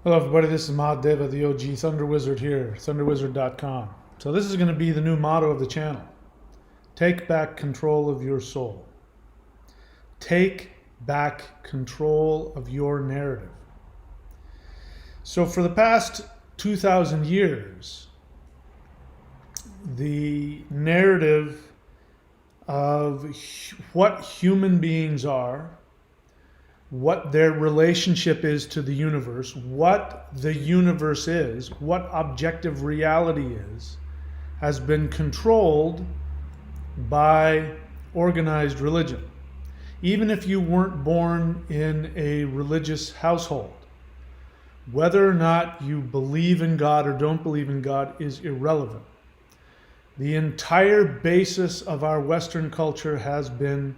Hello everybody, this is Mahadeva, the OG Thunder Wizard here, thunderwizard.com. So this is going to be the new motto of the channel. Take back control of your soul. Take back control of your narrative. So for the past 2,000 years, the narrative of what human beings are, what their relationship is to the universe, what the universe is, what objective reality is, has been controlled by organized religion. Even if you weren't born in a religious household, whether or not you believe in God or don't believe in God is irrelevant. The entire basis of our Western culture has been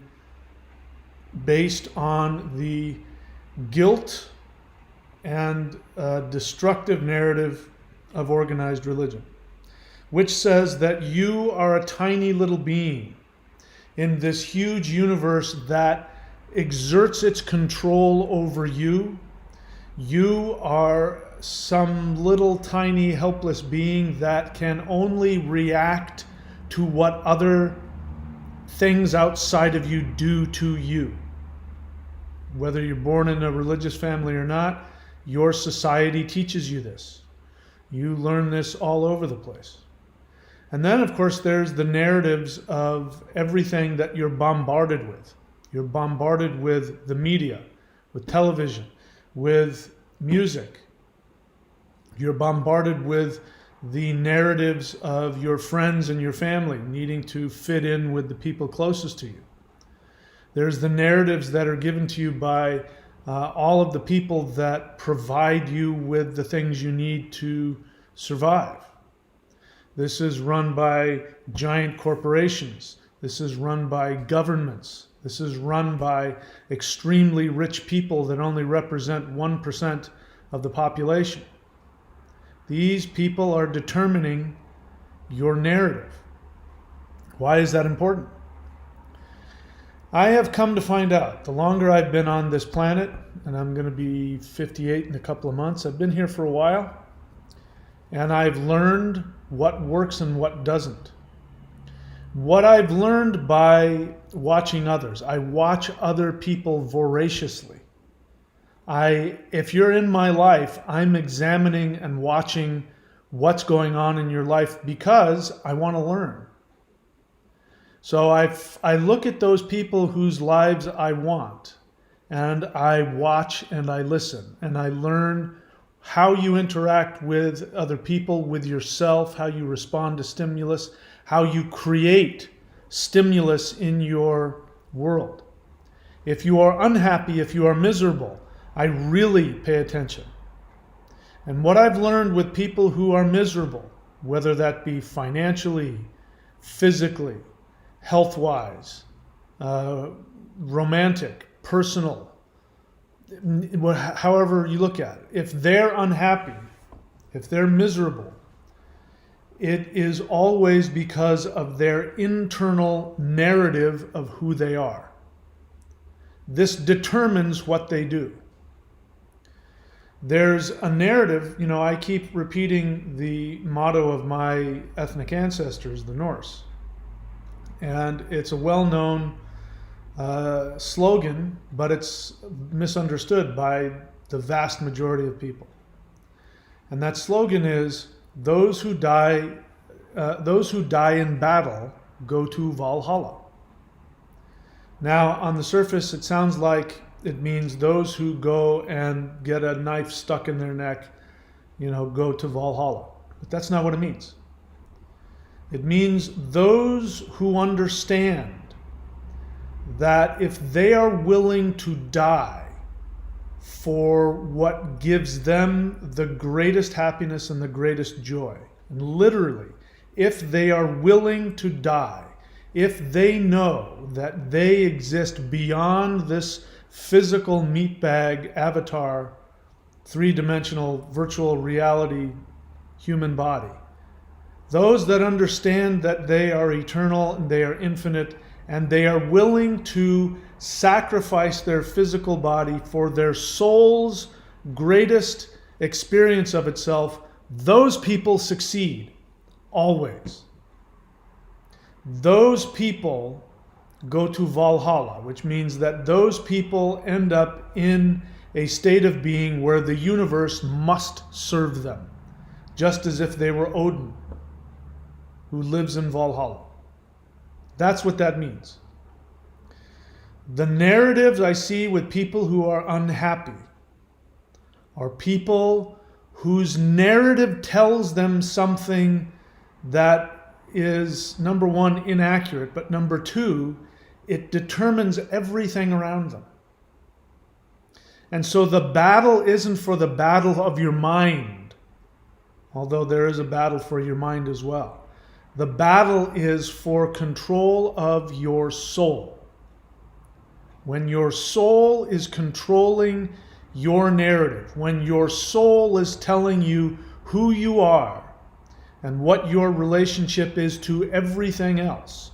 based on the guilt and destructive narrative of organized religion, which says that you are a tiny little being in this huge universe that exerts its control over you. You are some little tiny helpless being that can only react to what other things outside of you do to you. Whether you're born in a religious family or not, your society teaches you this. You learn this all over the place. And then, of course, there's the narratives of everything that you're bombarded with. You're bombarded with the media, with television, with music. You're bombarded with the narratives of your friends and your family needing to fit in with the people closest to you. There's the narratives that are given to you by all of the people that provide you with the things you need to survive. This is run by giant corporations. This is run by governments. This is run by extremely rich people that only represent 1% of the population. These people are determining your narrative. Why is that important? I have come to find out, the longer I've been on this planet, and I'm going to be 58 in a couple of months, I've been here for a while, and I've learned what works and what doesn't. What I've learned by watching others, I watch other people voraciously. If you're in my life, I'm examining and watching what's going on in your life because I want to learn. So I look at those people whose lives I want, and I watch and I listen, and I learn how you interact with other people, with yourself, how you respond to stimulus, how you create stimulus in your world. If you are unhappy, if you are miserable, I really pay attention. And what I've learned with people who are miserable, whether that be financially, physically, health-wise, romantic, personal, however you look at it, if they're unhappy, if they're miserable, it is always because of their internal narrative of who they are. This determines what they do. There's a narrative, I keep repeating the motto of my ethnic ancestors, the Norse. And it's a well-known slogan, but it's misunderstood by the vast majority of people. And that slogan is, those who die in battle go to Valhalla. Now, on the surface, it sounds like it means those who go and get a knife stuck in their neck, go to Valhalla. But that's not what it means. It means those who understand that if they are willing to die for what gives them the greatest happiness and the greatest joy, and literally, if they are willing to die, if they know that they exist beyond this physical meatbag avatar, three-dimensional virtual reality human body, those that understand that they are eternal and they are infinite and they are willing to sacrifice their physical body for their soul's greatest experience of itself, those people succeed always. Those people go to Valhalla, which means that those people end up in a state of being where the universe must serve them, just as if they were Odin, who lives in Valhalla. That's what that means. The narratives I see with people who are unhappy are people whose narrative tells them something that is, number one, inaccurate, but number two, it determines everything around them. And so the battle isn't for the battle of your mind, although there is a battle for your mind as well. The battle is for control of your soul. When your soul is controlling your narrative, when your soul is telling you who you are and what your relationship is to everything else,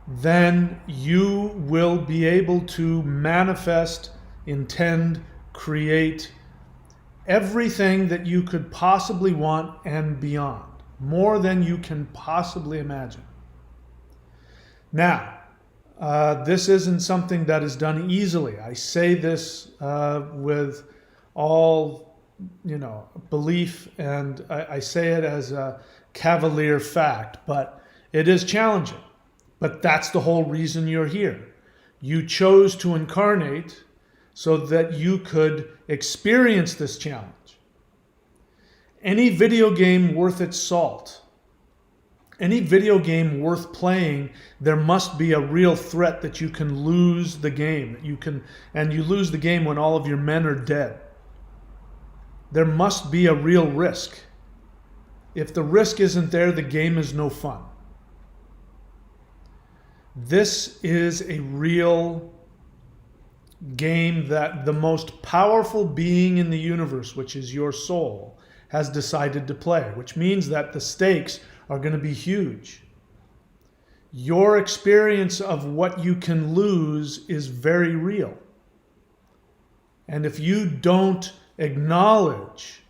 then you will be able to manifest, intend, create everything that you could possibly want and beyond, more than you can possibly imagine. Now, this isn't something that is done easily. I say this with all, belief, and I say it as a cavalier fact, but it is challenging. But that's the whole reason you're here. You chose to incarnate so that you could experience this challenge. Any video game worth its salt, any video game worth playing, there must be a real threat that you can lose the game. And you lose the game when all of your men are dead. There must be a real risk. If the risk isn't there, the game is no fun. This is a real game that the most powerful being in the universe, which is your soul, has decided to play, which means that the stakes are going to be huge. Your experience of what you can lose is very real. And if you don't acknowledge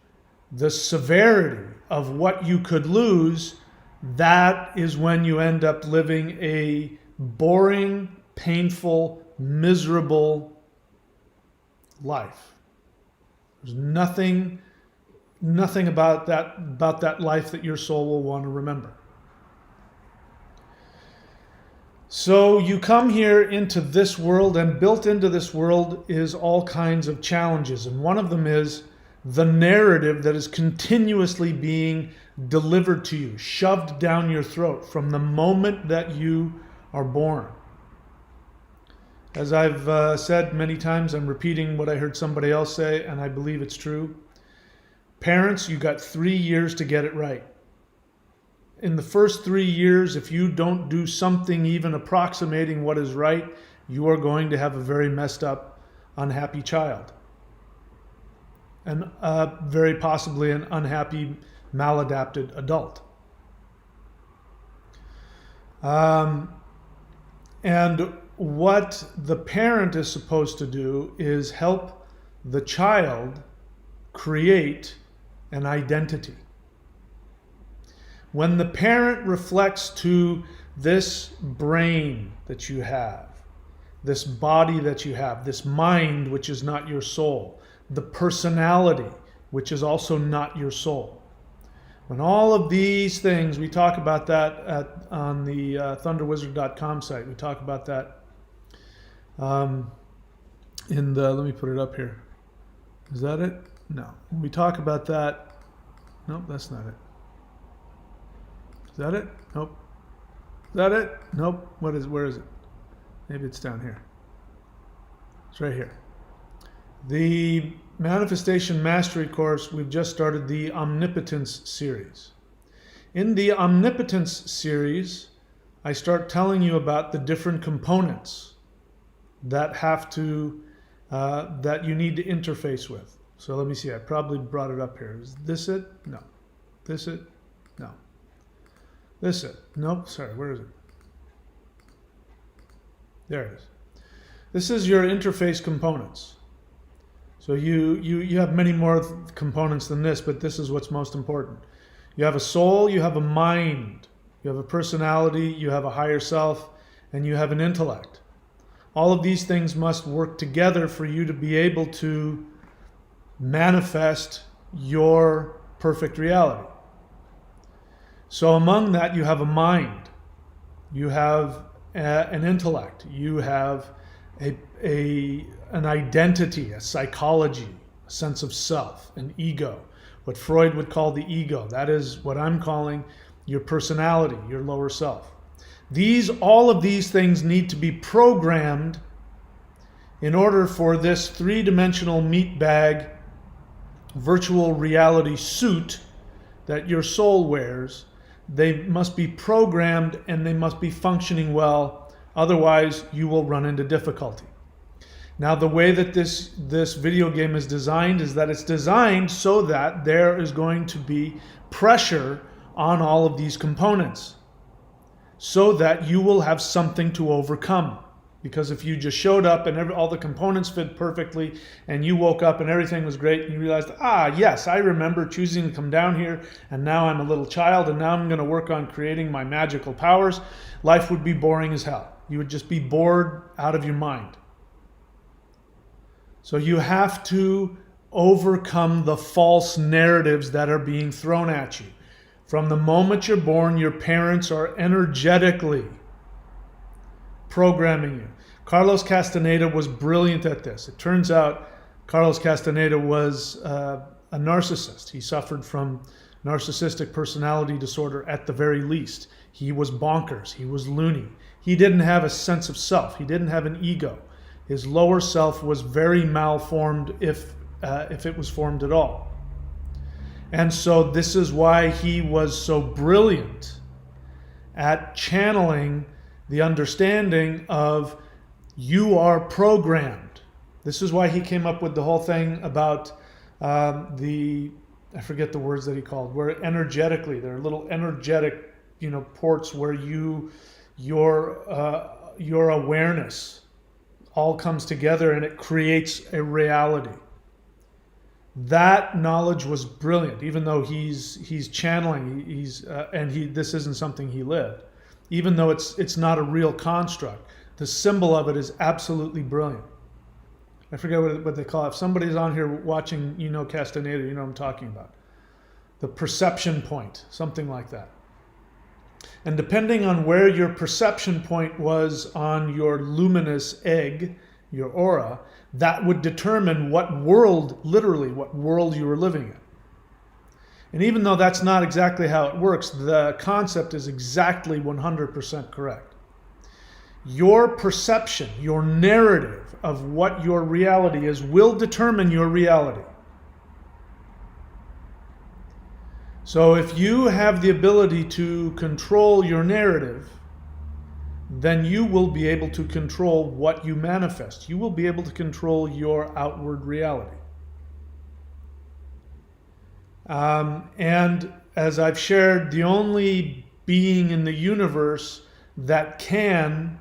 the severity of what you could lose, that is when you end up living a boring, painful, miserable life. There's nothing about that life that your soul will want to remember. So you come here into this world, and built into this world is all kinds of challenges. And one of them is the narrative that is continuously being delivered to you, shoved down your throat from the moment that you are born. As I've said many times, I'm repeating what I heard somebody else say, and I believe it's true. Parents, you got 3 years to get it right. In the first 3 years, if you don't do something even approximating what is right, you are going to have a very messed up, unhappy child. And very possibly an unhappy, maladapted adult. And what the parent is supposed to do is help the child create an identity. When the parent reflects to this brain that you have, this body that you have, this mind which is not your soul, the personality which is also not your soul. When all of these things, we talk about that on the thunderwizard.com site. We talk about that let me put it up here. Is that it? No. We talk about that. Nope, that's not it. Is that it? Nope. Is that it? Nope. Where is it? Maybe it's down here. It's right here. The Manifestation Mastery course, we've just started the Omnipotence series. In the Omnipotence series, I start telling you about the different components that that you need to interface with. So let me see, I probably brought it up here. Is this it? No. This it? No. This it? Nope, sorry, where is it? There it is. This is your interface components. So you have many more components than this, but this is what's most important. You have a soul, you have a mind, you have a personality, you have a higher self, and you have an intellect. All of these things must work together for you to be able to manifest your perfect reality. So among that, you have a mind, you have an intellect, you have an identity, a psychology, a sense of self, an ego, what Freud would call the ego. That is what I'm calling your personality, your lower self. All of these things need to be programmed in order for this three-dimensional meat bag virtual reality suit that your soul wears. They must be programmed and they must be functioning well. Otherwise, you will run into difficulty. Now, the way that this video game is designed is that it's designed so that there is going to be pressure on all of these components so that you will have something to overcome. Because if you just showed up and all the components fit perfectly and you woke up and everything was great and you realized, yes, I remember choosing to come down here and now I'm a little child and now I'm going to work on creating my magical powers, life would be boring as hell. You would just be bored out of your mind. So you have to overcome the false narratives that are being thrown at you. From the moment you're born, your parents are energetically programming you. Carlos Castaneda was brilliant at this. It turns out Carlos Castaneda was a narcissist. He suffered from narcissistic personality disorder at the very least. He was bonkers. He was loony. He didn't have a sense of self. He didn't have an ego. His lower self was very malformed if it was formed at all. And so this is why he was so brilliant at channeling the understanding of you are programmed. This is why he came up with the whole thing about I forget the words that he called, where energetically, there are little energetic, ports where your awareness all comes together and it creates a reality. That knowledge was brilliant, even though he's channeling, this isn't something he lived. Even though it's not a real construct, the symbol of it is absolutely brilliant. I forget what they call it. If somebody's on here watching, Castaneda, you know what I'm talking about. The perception point, something like that. And depending on where your perception point was on your luminous egg, your aura, that would determine what world you were living in. And even though that's not exactly how it works, the concept is exactly 100% correct. Your perception, your narrative of what your reality is will determine your reality. So if you have the ability to control your narrative, then you will be able to control what you manifest. You will be able to control your outward reality. And as I've shared, the only being in the universe that can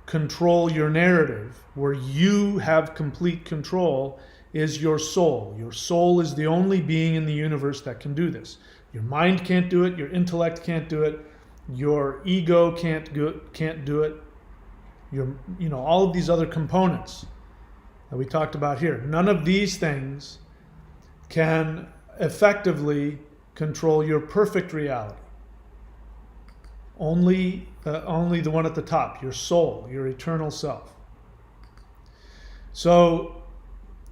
control your narrative, where you have complete control, is your soul. Your soul is the only being in the universe that can do this. Your mind can't do it. Your intellect can't do it. Your ego can't do it. All of these other components that we talked about here. None of these things can effectively control your perfect reality. Only the one at the top, your soul, your eternal self. So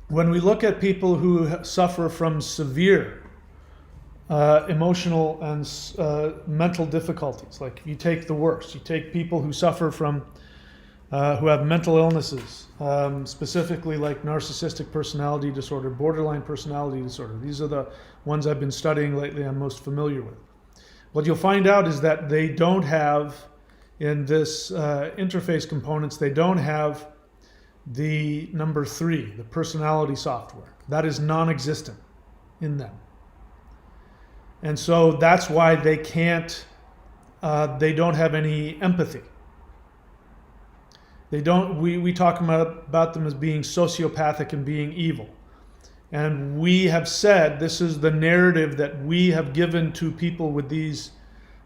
when we look at people who suffer from severe emotional and mental difficulties, like you take the worst, you take people who suffer from who have mental illnesses, specifically like narcissistic personality disorder, borderline personality disorder. These are the ones I've been studying lately, I'm most familiar with. What you'll find out is that they don't have, in this interface components, they don't have the number 3, the personality software. That is non-existent in them. And so that's why they don't have any empathy. We talk about them as being sociopathic and being evil. And we have said this is the narrative that we have given to people with these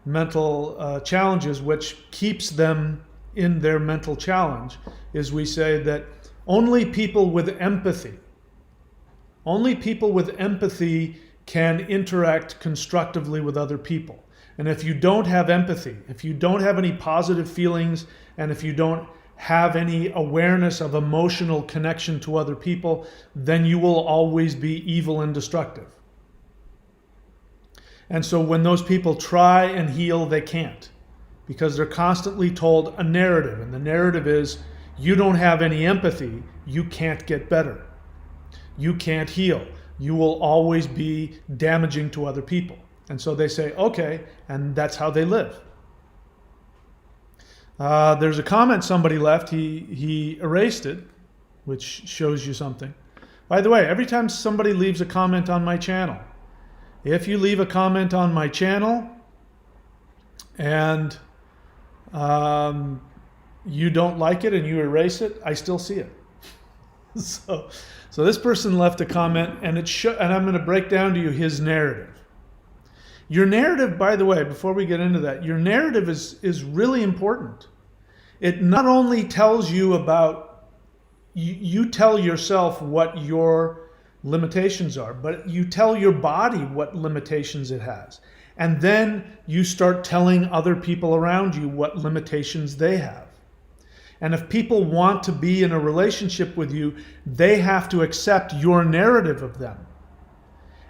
mental challenges, which keeps them in their mental challenge, is we say that only people with empathy can interact constructively with other people. And if you don't have empathy, if you don't have any positive feelings, and if you don't have any awareness of emotional connection to other people, then you will always be evil and destructive. And so when those people try and heal, they can't, because they're constantly told a narrative. And the narrative is, you don't have any empathy, you can't get better. You can't heal. You will always be damaging to other people. And so they say, okay, and that's how they live. There's a comment somebody left. He erased it, which shows you something. By the way, every time somebody leaves a comment on my channel, if you leave a comment on my channel and you don't like it and you erase it, I still see it. So this person left a comment, and and I'm going to break down to you his narrative. Your narrative, by the way, before we get into that, your narrative is really important. It not only tells you about, you tell yourself what your limitations are, but you tell your body what limitations it has. And then you start telling other people around you what limitations they have. And if people want to be in a relationship with you, they have to accept your narrative of them.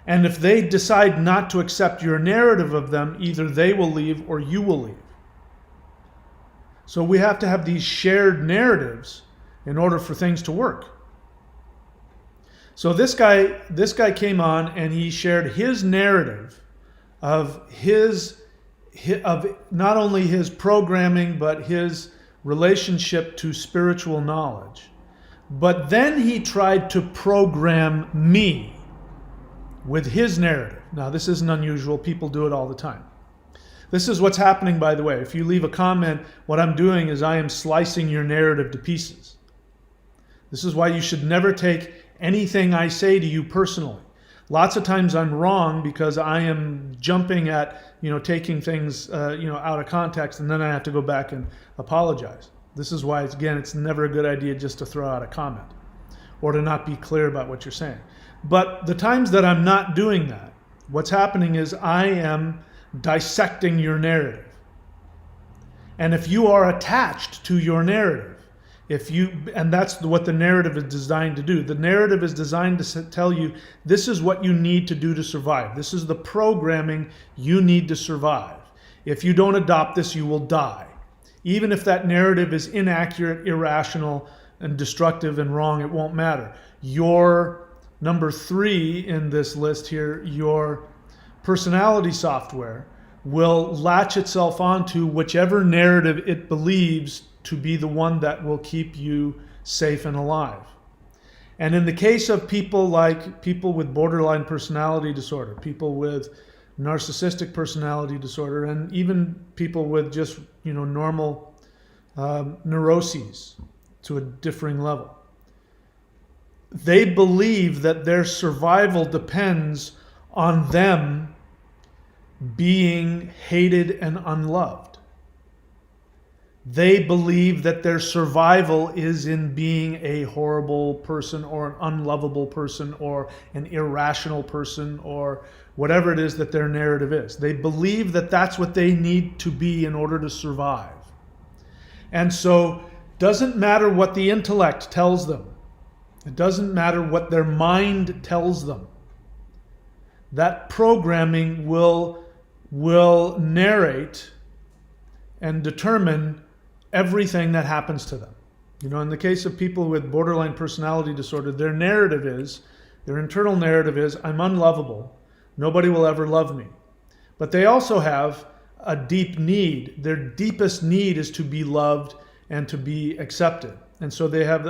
And if they decide not to accept your narrative of them, either they will leave or you will leave. So we have to have these shared narratives in order for things to work. So this guy came on and he shared his narrative of not only his programming, but his relationship to spiritual knowledge. But then he tried to program me with his narrative. Now, this isn't unusual. People do it all the time. This is what's happening, by the way. If you leave a comment, what I'm doing is I am slicing your narrative to pieces. This is why you should never take anything I say to you personally. Lots of times I'm wrong because I am jumping at, taking things, out of context, and then I have to go back and apologize. This is why, it's never a good idea just to throw out a comment or to not be clear about what you're saying. But the times that I'm not doing that, what's happening is I am dissecting your narrative. And if you are attached to your narrative, and that's what the narrative is designed to do. The narrative is designed to tell you, this is what you need to do to survive. This is the programming you need to survive. If you don't adopt this, you will die. Even if that narrative is inaccurate, irrational, and destructive and wrong, it won't matter. Your number 3 in this list here, your personality software, will latch itself onto whichever narrative it believes to be the one that will keep you safe and alive. And in the case of people with borderline personality disorder, people with narcissistic personality disorder, and even people with just normal neuroses to a differing level, they believe that their survival depends on them being hated and unloved. They believe that their survival is in being a horrible person or an unlovable person or an irrational person or whatever it is that their narrative is. They believe that that's what they need to be in order to survive. And so it doesn't matter what the intellect tells them. It doesn't matter what their mind tells them. That programming will narrate and determine everything that happens to them. In the case of people with borderline personality disorder, their internal narrative is, I'm unlovable. Nobody will ever love me. But they also have a deep need. Their deepest need is to be loved and to be accepted. And so they have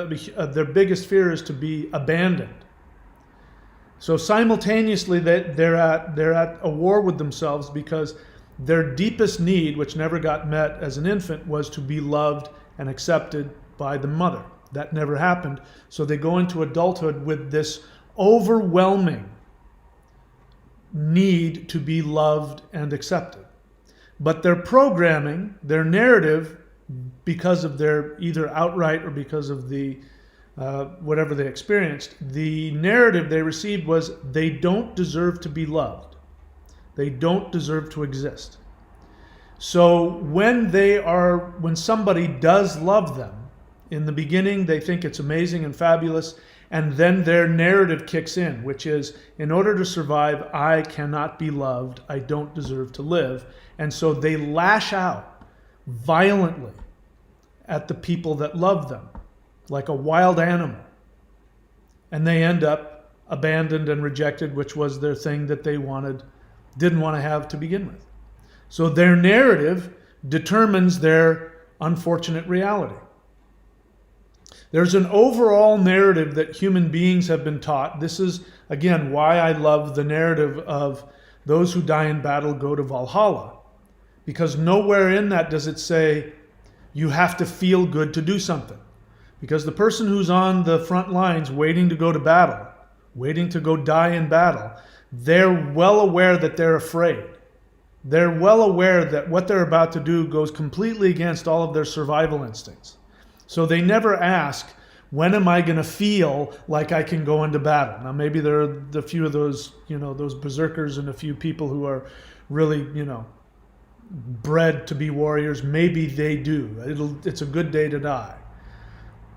their biggest fear is to be abandoned. So simultaneously they're at a war with themselves because their deepest need, which never got met as an infant, was to be loved and accepted by the mother. That never happened. So they go into adulthood with this overwhelming need to be loved and accepted. But their programming, their narrative, because of their either outright or because of the whatever they experienced, the narrative they received was they don't deserve to be loved. They don't deserve to exist. So when somebody does love them, in the beginning they think it's amazing and fabulous, and then their narrative kicks in, which is, in order to survive, I cannot be loved, I don't deserve to live. And so they lash out violently at the people that love them, like a wild animal. And they end up abandoned and rejected, which was their thing that they didn't want to have to begin with. So their narrative determines their unfortunate reality. There's an overall narrative that human beings have been taught. This is, again, why I love the narrative of those who die in battle go to Valhalla. Because nowhere in that does it say you have to feel good to do something. Because the person who's on the front lines waiting to go to battle, waiting to go die in battle, they're well aware that they're afraid. They're well aware that what they're about to do goes completely against all of their survival instincts. So they never ask, when am I going to feel like I can go into battle? Now maybe there are a few of those, those berserkers and a few people who are really, bred to be warriors. Maybe they do. It's a good day to die.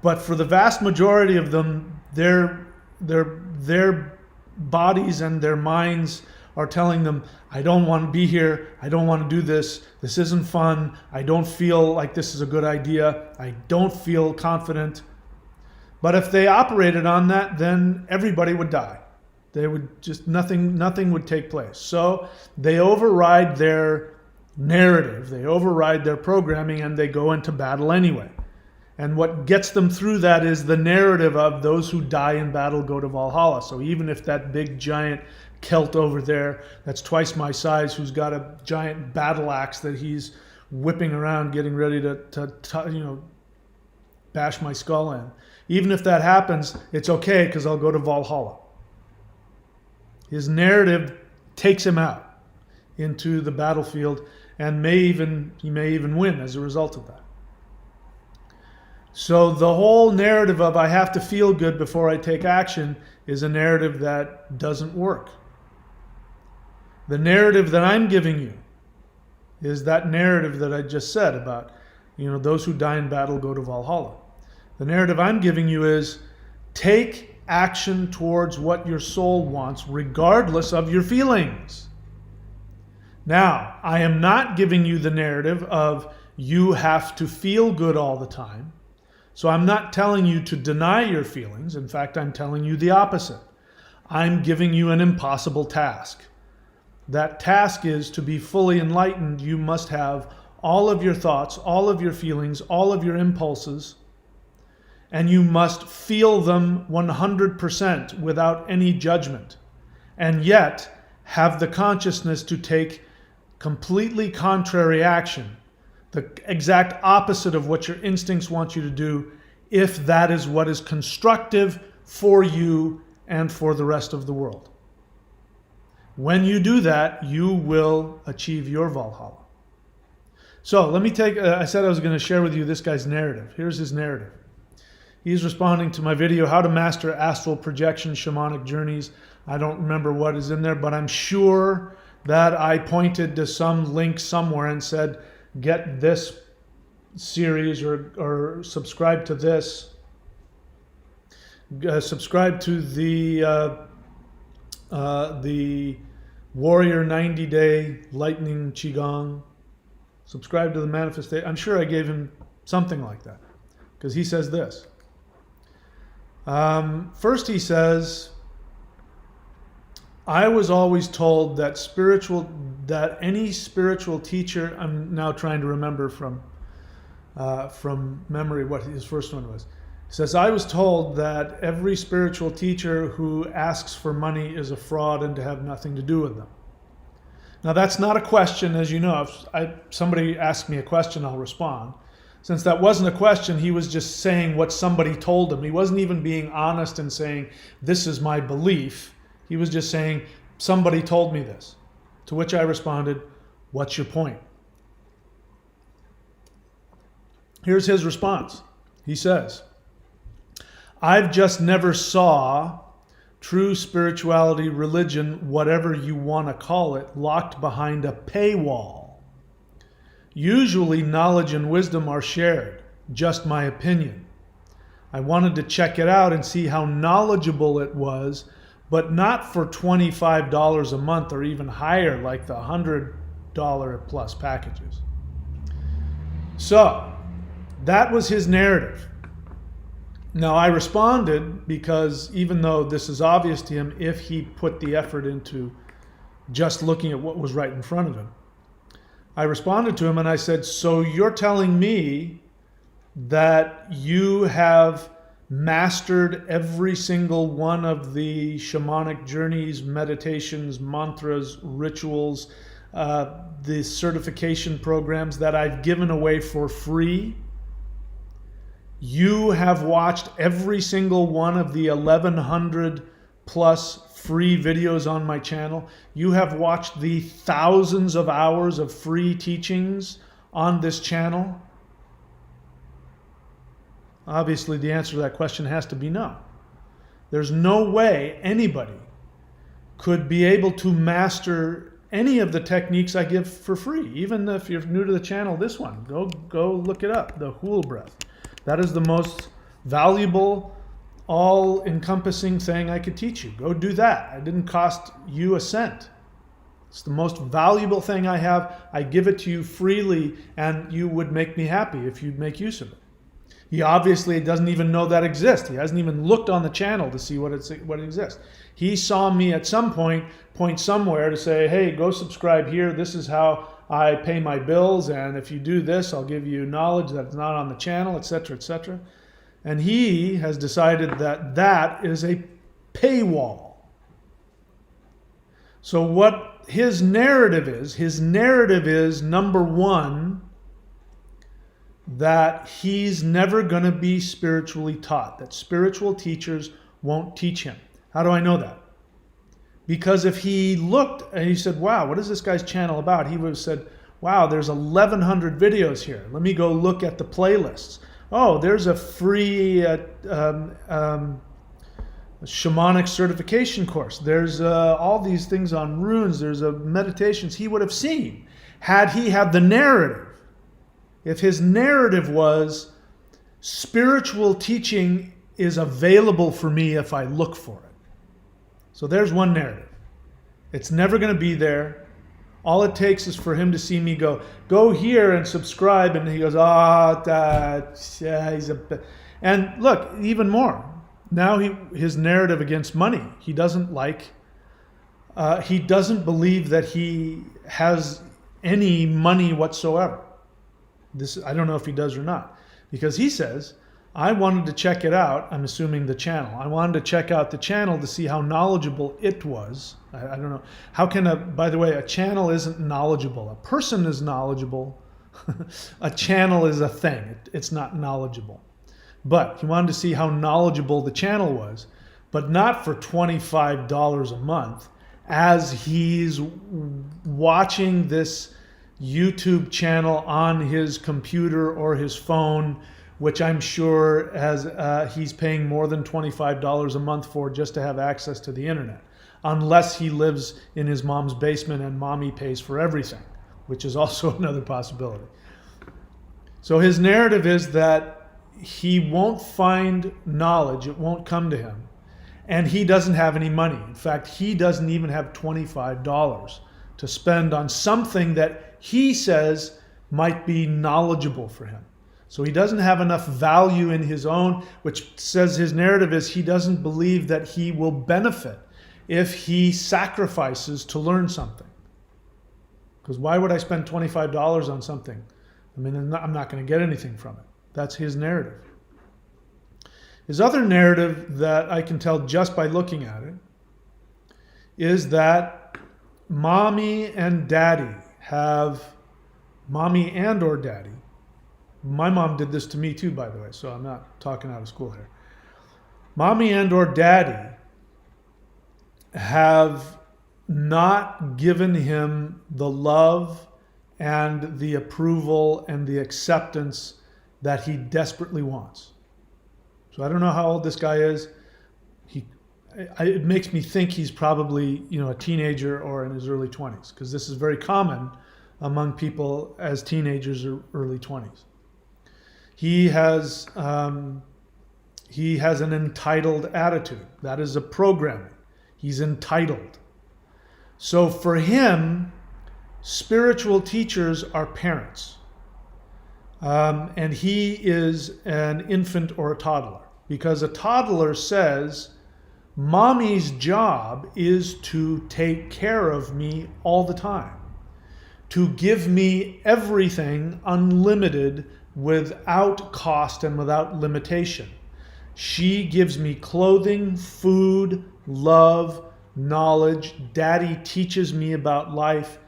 But for the vast majority of them, their bodies and their minds are telling them, I don't want to be here. I don't want to do this. This isn't fun. I don't feel like this is a good idea. I don't feel confident. But if they operated on that, then everybody would die. They would just, nothing would take place. So they override their narrative. They override their programming and they go into battle anyway. And what gets them through that is the narrative of those who die in battle go to Valhalla. So even if that big giant Celt over there that's twice my size, who's got a giant battle axe that he's whipping around getting ready to bash my skull in, even if that happens, it's okay because I'll go to Valhalla. His narrative takes him out into the battlefield and he may even win as a result of that. So the whole narrative of I have to feel good before I take action is a narrative that doesn't work. The narrative that I'm giving you is that narrative that I just said about, those who die in battle go to Valhalla. The narrative I'm giving you is take action towards what your soul wants, regardless of your feelings. Now, I am not giving you the narrative of you have to feel good all the time. So I'm not telling you to deny your feelings. In fact, I'm telling you the opposite. I'm giving you an impossible task. That task is to be fully enlightened. You must have all of your thoughts, all of your feelings, all of your impulses, and you must feel them 100% without any judgment, and yet have the consciousness to take completely contrary action, the exact opposite of what your instincts want you to do, if that is what is constructive for you and for the rest of the world. When you do that, you will achieve your Valhalla. So let me I said I was going to share with you this guy's narrative. Here's his narrative. He's responding to my video, How to Master Astral Projection Shamanic Journeys. I don't remember what is in there, but I'm sure that I pointed to some link somewhere and said, get this series or subscribe to this. Subscribe to the Warrior 90-Day Lightning Qigong. Subscribe to the Manifestation. I'm sure I gave him something like that because he says this. First he says, I was always told that any spiritual teacher, I'm now trying to remember from memory what his first one was. He says, I was told that every spiritual teacher who asks for money is a fraud and to have nothing to do with them. Now that's not a question, as you know. If somebody asks me a question, I'll respond. Since that wasn't a question, he was just saying what somebody told him. He wasn't even being honest and saying, this is my belief. He was just saying, somebody told me this. To which I responded, what's your point? Here's his response. He says, I've just never saw true spirituality, religion, whatever you want to call it, locked behind a paywall. Usually knowledge and wisdom are shared, just my opinion. I wanted to check it out and see how knowledgeable it was, but not for $25 a month or even higher like the $100 plus packages. So that was his narrative. Now I responded because even though this is obvious to him, if he put the effort into just looking at what was right in front of him, I responded to him and I said, so you're telling me that you have mastered every single one of the shamanic journeys, meditations, mantras, rituals, the certification programs that I've given away for free? You have watched every single one of the 1,100 plus free videos on my channel. You have watched the thousands of hours of free teachings on this channel. Obviously, the answer to that question has to be no. There's no way anybody could be able to master any of the techniques I give for free. Even if you're new to the channel, this one, go look it up, the Hool Breath. That is the most valuable, all-encompassing thing I could teach you. Go do that. It didn't cost you a cent. It's the most valuable thing I have. I give it to you freely, and you would make me happy if you'd make use of it. He obviously doesn't even know that exists. He hasn't even looked on the channel to see what exists. He saw me at some point somewhere to say, hey, go subscribe here. This is how I pay my bills, and if you do this, I'll give you knowledge that's not on the channel, etc., etc. And he has decided that that is a paywall. So what his narrative is, number one, that he's never going to be spiritually taught, that spiritual teachers won't teach him. How do I know that? Because if he looked and he said, wow, what is this guy's channel about? He would have said, wow, there's 1,100 videos here. Let me go look at the playlists. Oh, there's a free shamanic certification course. There's all these things on runes. There's meditations. He would have seen had he had the narrative. If his narrative was, spiritual teaching is available for me if I look for it. So there's one narrative. It's never going to be there. All it takes is for him to see me go here and subscribe, and he goes, he's a... And look, even more. Now his narrative against money. He doesn't believe that he has any money whatsoever. I don't know if he does or not, because he says, I wanted to check it out. I'm assuming the channel. I wanted to check out the channel to see how knowledgeable it was. I don't know. How can by the way, a channel isn't knowledgeable. A person is knowledgeable. A channel is a thing. It's not knowledgeable. But he wanted to see how knowledgeable the channel was, but not for $25 a month, as he's watching this YouTube channel on his computer or his phone, which I'm sure he's paying more than $25 a month for just to have access to the internet, unless he lives in his mom's basement and mommy pays for everything, which is also another possibility. So his narrative is that he won't find knowledge, it won't come to him, and he doesn't have any money. In fact, he doesn't even have $25 to spend on something that he says might be knowledgeable for him. So he doesn't have enough value in his own, which says his narrative is he doesn't believe that he will benefit if he sacrifices to learn something. Because why would I spend $25 on something? I mean, I'm not going to get anything from it. That's his narrative. His other narrative that I can tell just by looking at it is that mommy and or daddy My mom did this to me too, by the way, so I'm not talking out of school here. Mommy and or daddy have not given him the love and the approval and the acceptance that he desperately wants. So I don't know how old this guy is. It makes me think he's probably, a teenager or in his early 20s, because this is very common among people as teenagers or early 20s. He has an entitled attitude. That is a programming. He's entitled. So for him, spiritual teachers are parents. And he is an infant or a toddler, because a toddler says, Mommy's job is to take care of me all the time, to give me everything unlimited without cost and without limitation. She gives me clothing, food, love, knowledge. Daddy teaches me about life.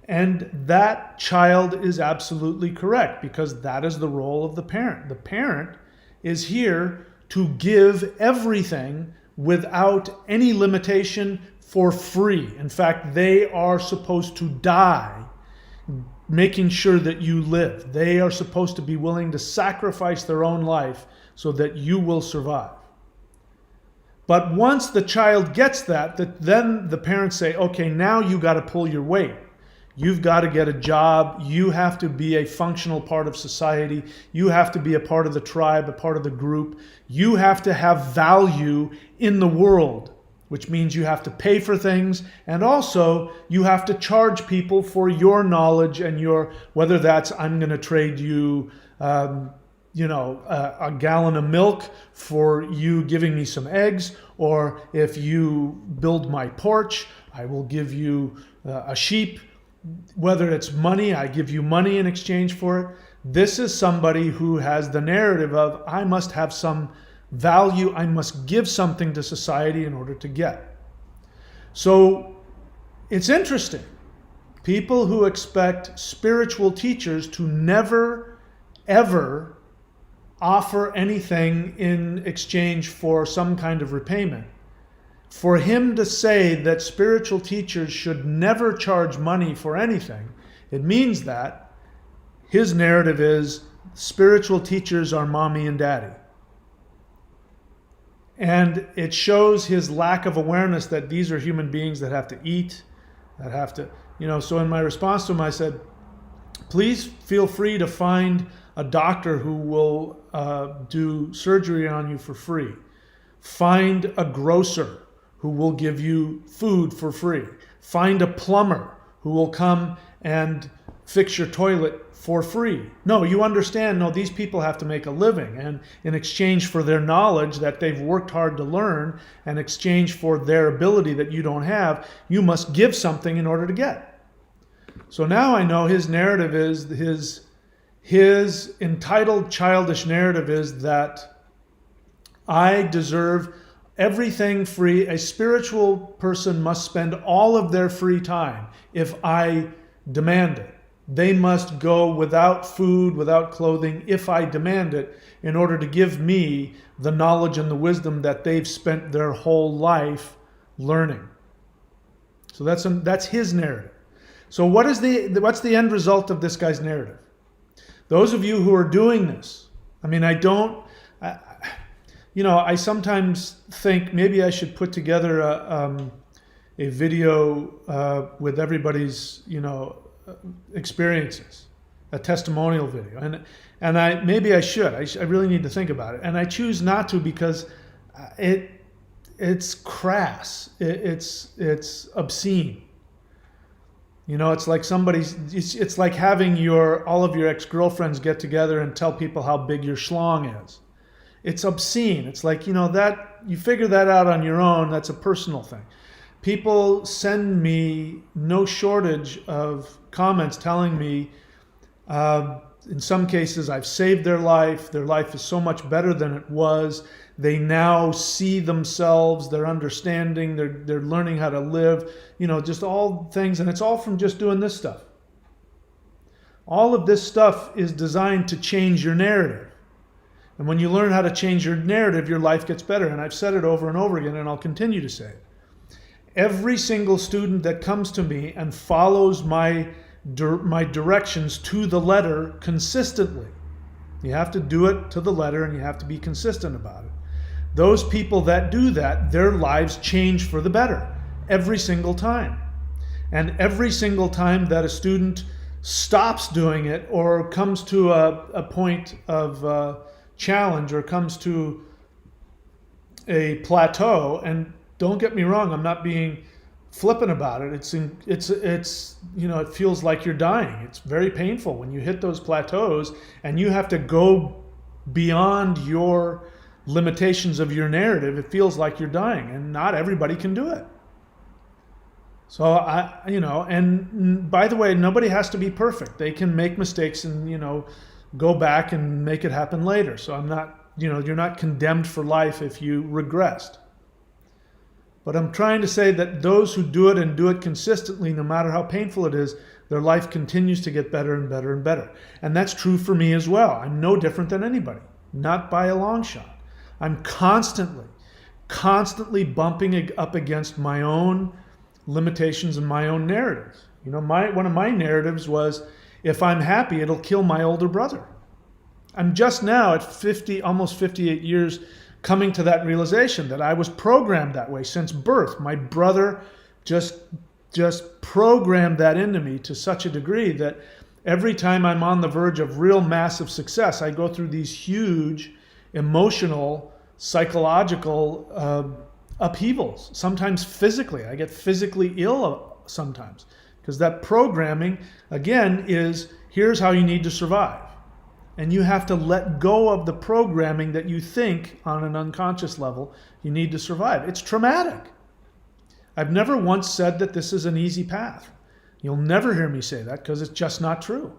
And that child is absolutely correct, because that is the role of the parent. The parent is here to give everything without any limitation, for free. In fact, they are supposed to die making sure that you live. They are supposed to be willing to sacrifice their own life so that you will survive. But once the child gets that, then the parents say, okay, now you got to pull your weight. You've got to get a job. You have to be a functional part of society. You have to be a part of the tribe, a part of the group. You have to have value in the world, which means you have to pay for things. And also you have to charge people for your knowledge and whether that's, I'm going to trade you, a gallon of milk for you giving me some eggs, or if you build my porch, I will give you a sheep. Whether it's money, I give you money in exchange for it. This is somebody who has the narrative of, I must have some value, I must give something to society in order to get. So it's interesting. People who expect spiritual teachers to never, ever offer anything in exchange for some kind of repayment. For him to say that spiritual teachers should never charge money for anything, it means that his narrative is spiritual teachers are mommy and daddy. And it shows his lack of awareness that these are human beings that have to eat, that have to, so in my response to him, I said, please feel free to find a doctor who will do surgery on you for free. Find a grocer who will give you food for free. Find a plumber who will come and fix your toilet for free. No, you understand, these people have to make a living, and in exchange for their knowledge that they've worked hard to learn, and in exchange for their ability that you don't have, you must give something in order to get. So now I know his narrative is, his entitled childish narrative is that I deserve everything free. A spiritual person must spend all of their free time if I demand it. They must go without food, without clothing, if I demand it, in order to give me the knowledge and the wisdom that they've spent their whole life learning. So that's his narrative. So what's the end result of this guy's narrative? Those of you who are doing this, I sometimes think maybe I should put together a video with everybody's, experiences, a testimonial video, and I should. I really need to think about it, and I choose not to because it's crass. It's obscene. It's like it's like having all of your ex-girlfriends get together and tell people how big your schlong is. It's obscene. It's like, that you figure that out on your own. That's a personal thing. People send me no shortage of comments telling me, in some cases, I've saved their life. Their life is so much better than it was. They now see themselves, they're understanding, they're learning how to live, just all things. And it's all from just doing this stuff. All of this stuff is designed to change your narrative. And when you learn how to change your narrative, your life gets better. And I've said it over and over again, and I'll continue to say it. Every single student that comes to me and follows my directions to the letter consistently, you have to do it to the letter and you have to be consistent about it. Those people that do that, their lives change for the better every single time. And every single time that a student stops doing it or comes to a point of challenge or comes to a plateau, and don't get me wrong, I'm not being flippant about it. It's you know, it feels like you're dying. It's very painful when you hit those plateaus and you have to go beyond your limitations of your narrative. It feels like you're dying, and not everybody can do it. So and by the way, nobody has to be perfect. They can make mistakes and, go back and make it happen later. So I'm not, you're not condemned for life if you regressed. But I'm trying to say that those who do it and do it consistently, no matter how painful it is, their life continues to get better and better and better. And that's true for me as well. I'm no different than anybody, not by a long shot. I'm constantly bumping up against my own limitations and my own narratives. One of my narratives was, if I'm happy, it'll kill my older brother. I'm just now at 50, almost 58 years, coming to that realization that I was programmed that way since birth. My brother just programmed that into me to such a degree that every time I'm on the verge of real massive success, I go through these huge emotional, psychological upheavals. Sometimes physically. I get physically ill sometimes, because that programming, again, is here's how you need to survive. And you have to let go of the programming that you think on an unconscious level you need to survive. It's traumatic. I've never once said that this is an easy path. You'll never hear me say that, because it's just not true.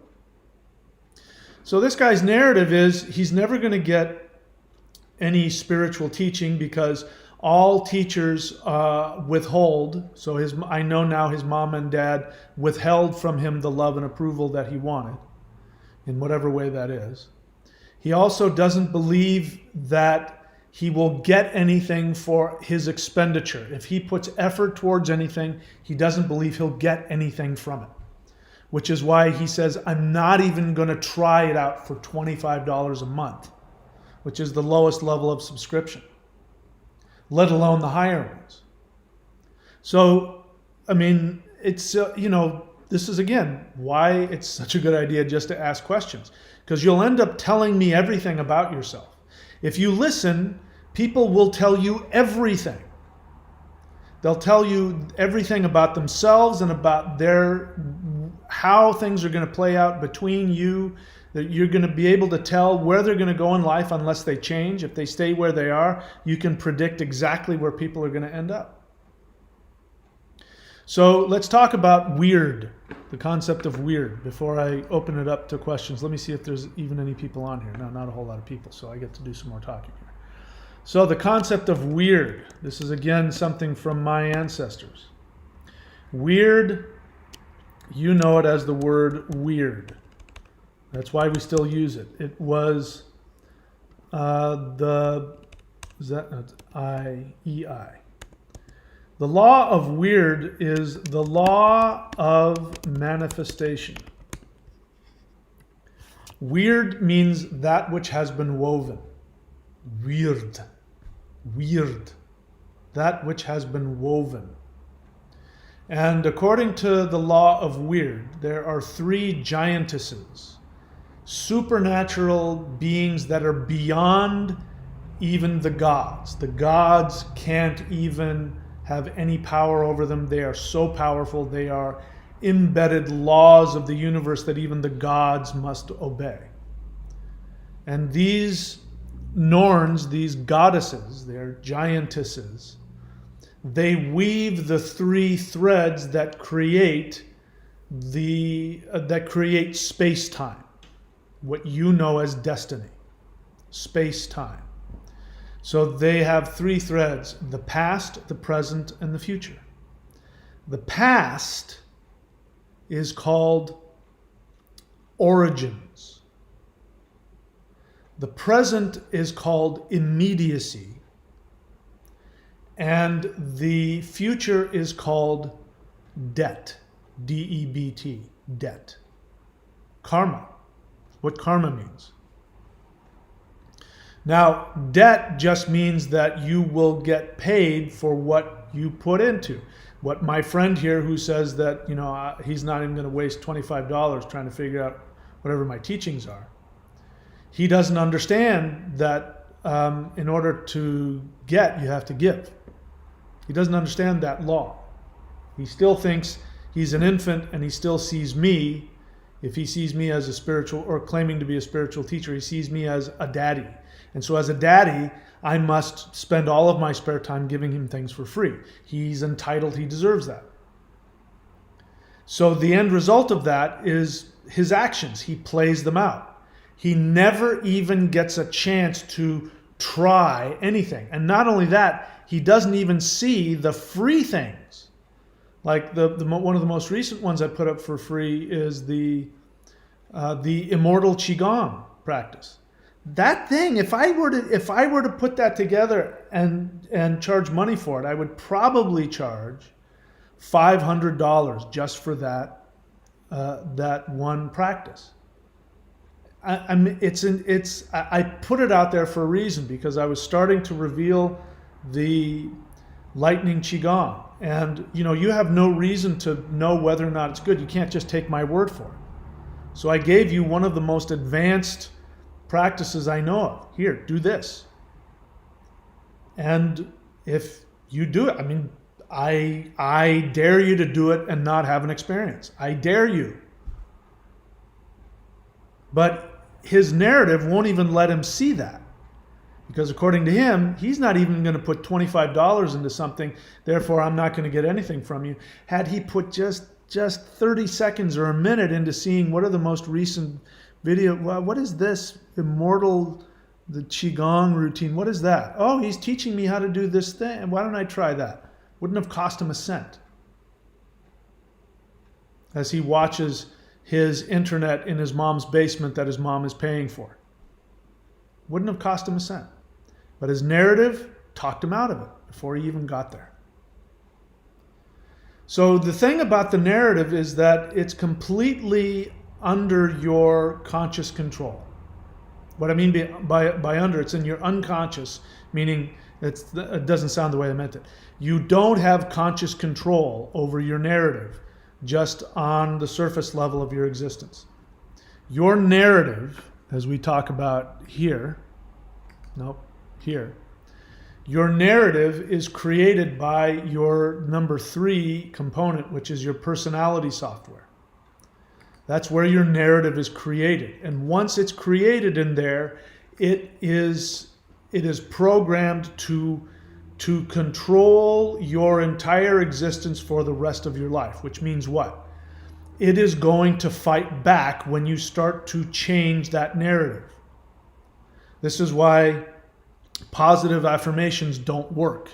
So this guy's narrative is he's never going to get any spiritual teaching because all teachers withhold. So I know now his mom and dad withheld from him the love and approval that he wanted, in whatever way that is. He also doesn't believe that he will get anything for his expenditure. If he puts effort towards anything, he doesn't believe he'll get anything from it. Which is why he says, I'm not even going to try it out for $25 a month, which is the lowest level of subscription, let alone the higher ones. So, it's, this is, again, why it's such a good idea just to ask questions, because you'll end up telling me everything about yourself. If you listen, people will tell you everything. They'll tell you everything about themselves and about how things are going to play out between you, that you're going to be able to tell where they're going to go in life unless they change. If they stay where they are, you can predict exactly where people are going to end up. So let's talk about weird, the concept of weird, before I open it up to questions. Let me see if there's even any people on here. No, not a whole lot of people, so I get to do some more talking here. So the concept of weird, this is again something from my ancestors. Weird, you know it as the word weird. That's why we still use it. It was IEI. The law of weird is the law of manifestation. Weird means that which has been woven. Weird. That which has been woven. And according to the law of weird, there are 3 giantesses, supernatural beings that are beyond even the gods. The gods can't even have any power over them. They are so powerful. They are embedded laws of the universe that even the gods must obey. And these Norns, these goddesses, they're giantesses, they weave the 3 threads that create space-time, what you know as destiny, space-time. So they have 3 threads: the past, the present, and the future. The past is called origins. The present is called immediacy. And the future is called debt. D-E-B-T. Debt. Karma. What karma means. Now, debt just means that you will get paid for what you put into. What my friend here who says that, he's not even going to waste $25 trying to figure out whatever my teachings are. He doesn't understand that in order to get, you have to give. He doesn't understand that law. He still thinks he's an infant and he still sees me. If he sees me as a spiritual or claiming to be a spiritual teacher, he sees me as a daddy. And so as a daddy, I must spend all of my spare time giving him things for free. He's entitled, he deserves that. So the end result of that is his actions. He plays them out. He never even gets a chance to try anything. And not only that, he doesn't even see the free things. Like one of the most recent ones I put up for free is the immortal Qigong practice. That thing, if I were to put that together and charge money for it, I would probably charge $500 just for that one practice. I put it out there for a reason, because I was starting to reveal the lightning Qigong, and you have no reason to know whether or not it's good. You can't just take my word for it. So I gave you one of the most advanced practices I know of. Here, do this. And if you do it, I dare you to do it and not have an experience. I dare you. But his narrative won't even let him see that. Because according to him, he's not even going to put $25 into something, therefore I'm not going to get anything from you. Had he put just 30 seconds or a minute into seeing what are the most recent video, what is this immortal, the Qigong routine, what is that? Oh, he's teaching me how to do this thing. Why don't I try that? Wouldn't have cost him a cent. As he watches his internet in his mom's basement that his mom is paying for. Wouldn't have cost him a cent. But his narrative talked him out of it before he even got there. So the thing about the narrative is that it's completely under your conscious control. What I mean by under, it's in your unconscious, meaning it doesn't sound the way I meant it. You don't have conscious control over your narrative, just on the surface level of your existence. Your narrative, as we talk about here, your narrative is created by your number 3 component, which is your personality software. That's where your narrative is created. And once it's created in there, it is programmed to control your entire existence for the rest of your life, which means what? It is going to fight back when you start to change that narrative. This is why positive affirmations don't work.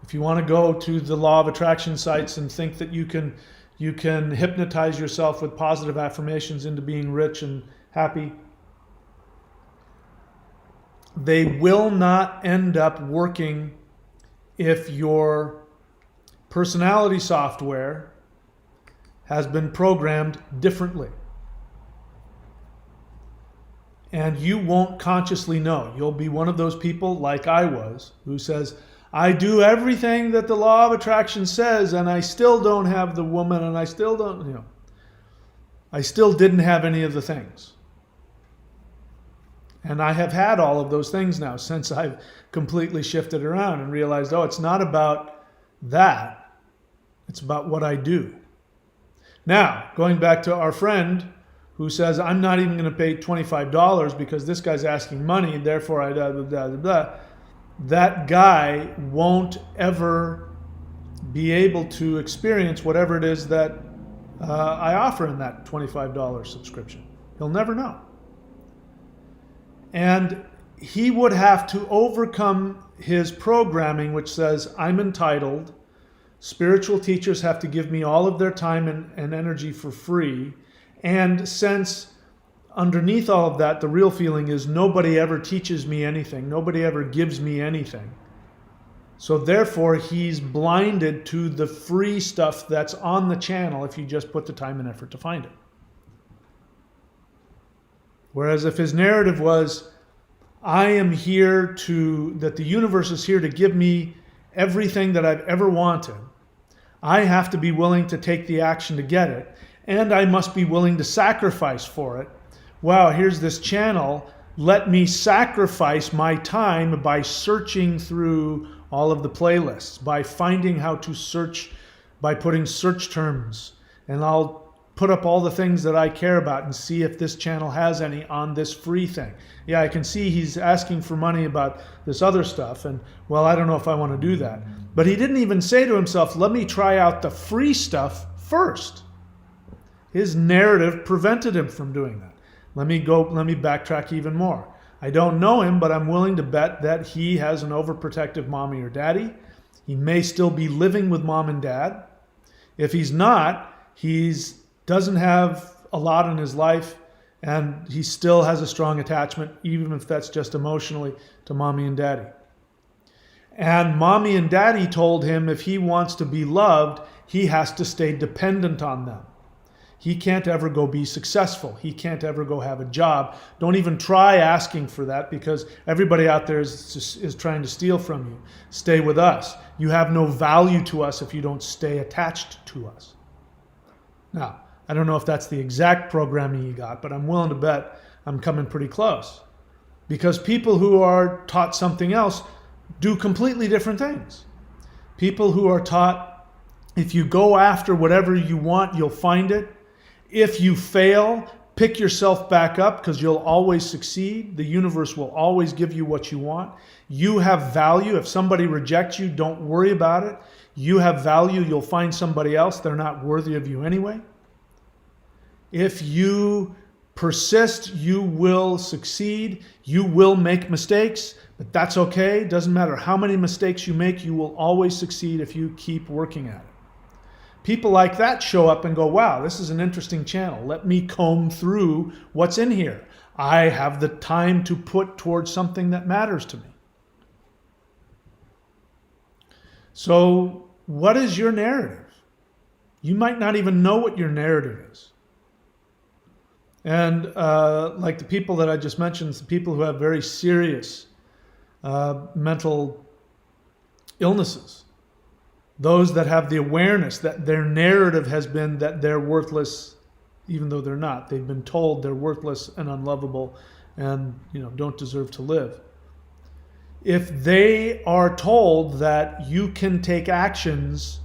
If you want to go to the law of attraction sites and think that you can hypnotize yourself with positive affirmations into being rich and happy, they will not end up working if your personality software has been programmed differently. And you won't consciously know. You'll be one of those people, like I was, who says, I do everything that the law of attraction says, and I still don't have the woman, and I still don't, I still didn't have any of the things. And I have had all of those things now since I've completely shifted around and realized, it's not about that. It's about what I do. Now, going back to our friend who says, I'm not even going to pay $25 because this guy's asking money, therefore I blah, blah, blah, blah, blah. That guy won't ever be able to experience whatever it is that I offer in that $25 subscription. He'll never know. And he would have to overcome his programming, which says, I'm entitled. Spiritual teachers have to give me all of their time and energy for free. And since underneath all of that, the real feeling is nobody ever teaches me anything, nobody ever gives me anything. So therefore, he's blinded to the free stuff that's on the channel if you just put the time and effort to find it. Whereas if his narrative was, I am here that the universe is here to give me everything that I've ever wanted. I have to be willing to take the action to get it, and I must be willing to sacrifice for it. Wow, here's this channel. Let me sacrifice my time by searching through all of the playlists, by finding how to search, by putting search terms, and I'll put up all the things that I care about and see if this channel has any on this free thing. Yeah, I can see he's asking for money about this other stuff, and well, I don't know if I want to do that. But he didn't even say to himself, let me try out the free stuff first. His narrative prevented him from doing that. Let me backtrack even more. I don't know him, but I'm willing to bet that he has an overprotective mommy or daddy. He may still be living with mom and dad. If he's not, he doesn't have a lot in his life, and he still has a strong attachment, even if that's just emotionally, to mommy and daddy. And mommy and daddy told him if he wants to be loved, he has to stay dependent on them. He can't ever go be successful. He can't ever go have a job. Don't even try asking for that, because everybody out there is trying to steal from you. Stay with us. You have no value to us if you don't stay attached to us. Now, I don't know if that's the exact programming you got, but I'm willing to bet I'm coming pretty close. Because people who are taught something else do completely different things. People who are taught, if you go after whatever you want, you'll find it. If you fail, pick yourself back up, because you'll always succeed. The universe will always give you what you want. You have value. If somebody rejects you, don't worry about it. You have value. You'll find somebody else. They're not worthy of you anyway. If you persist, you will succeed. You will make mistakes, but that's okay. Doesn't matter how many mistakes you make, you will always succeed if you keep working at it. People like that show up and go, wow, this is an interesting channel. Let me comb through what's in here. I have the time to put towards something that matters to me. So what is your narrative? You might not even know what your narrative is. And like the people that I just mentioned, the people who have very serious mental illnesses, those that have the awareness that their narrative has been that they're worthless, even though they're not. They've been told they're worthless and unlovable and don't deserve to live. If they are told that you can take actions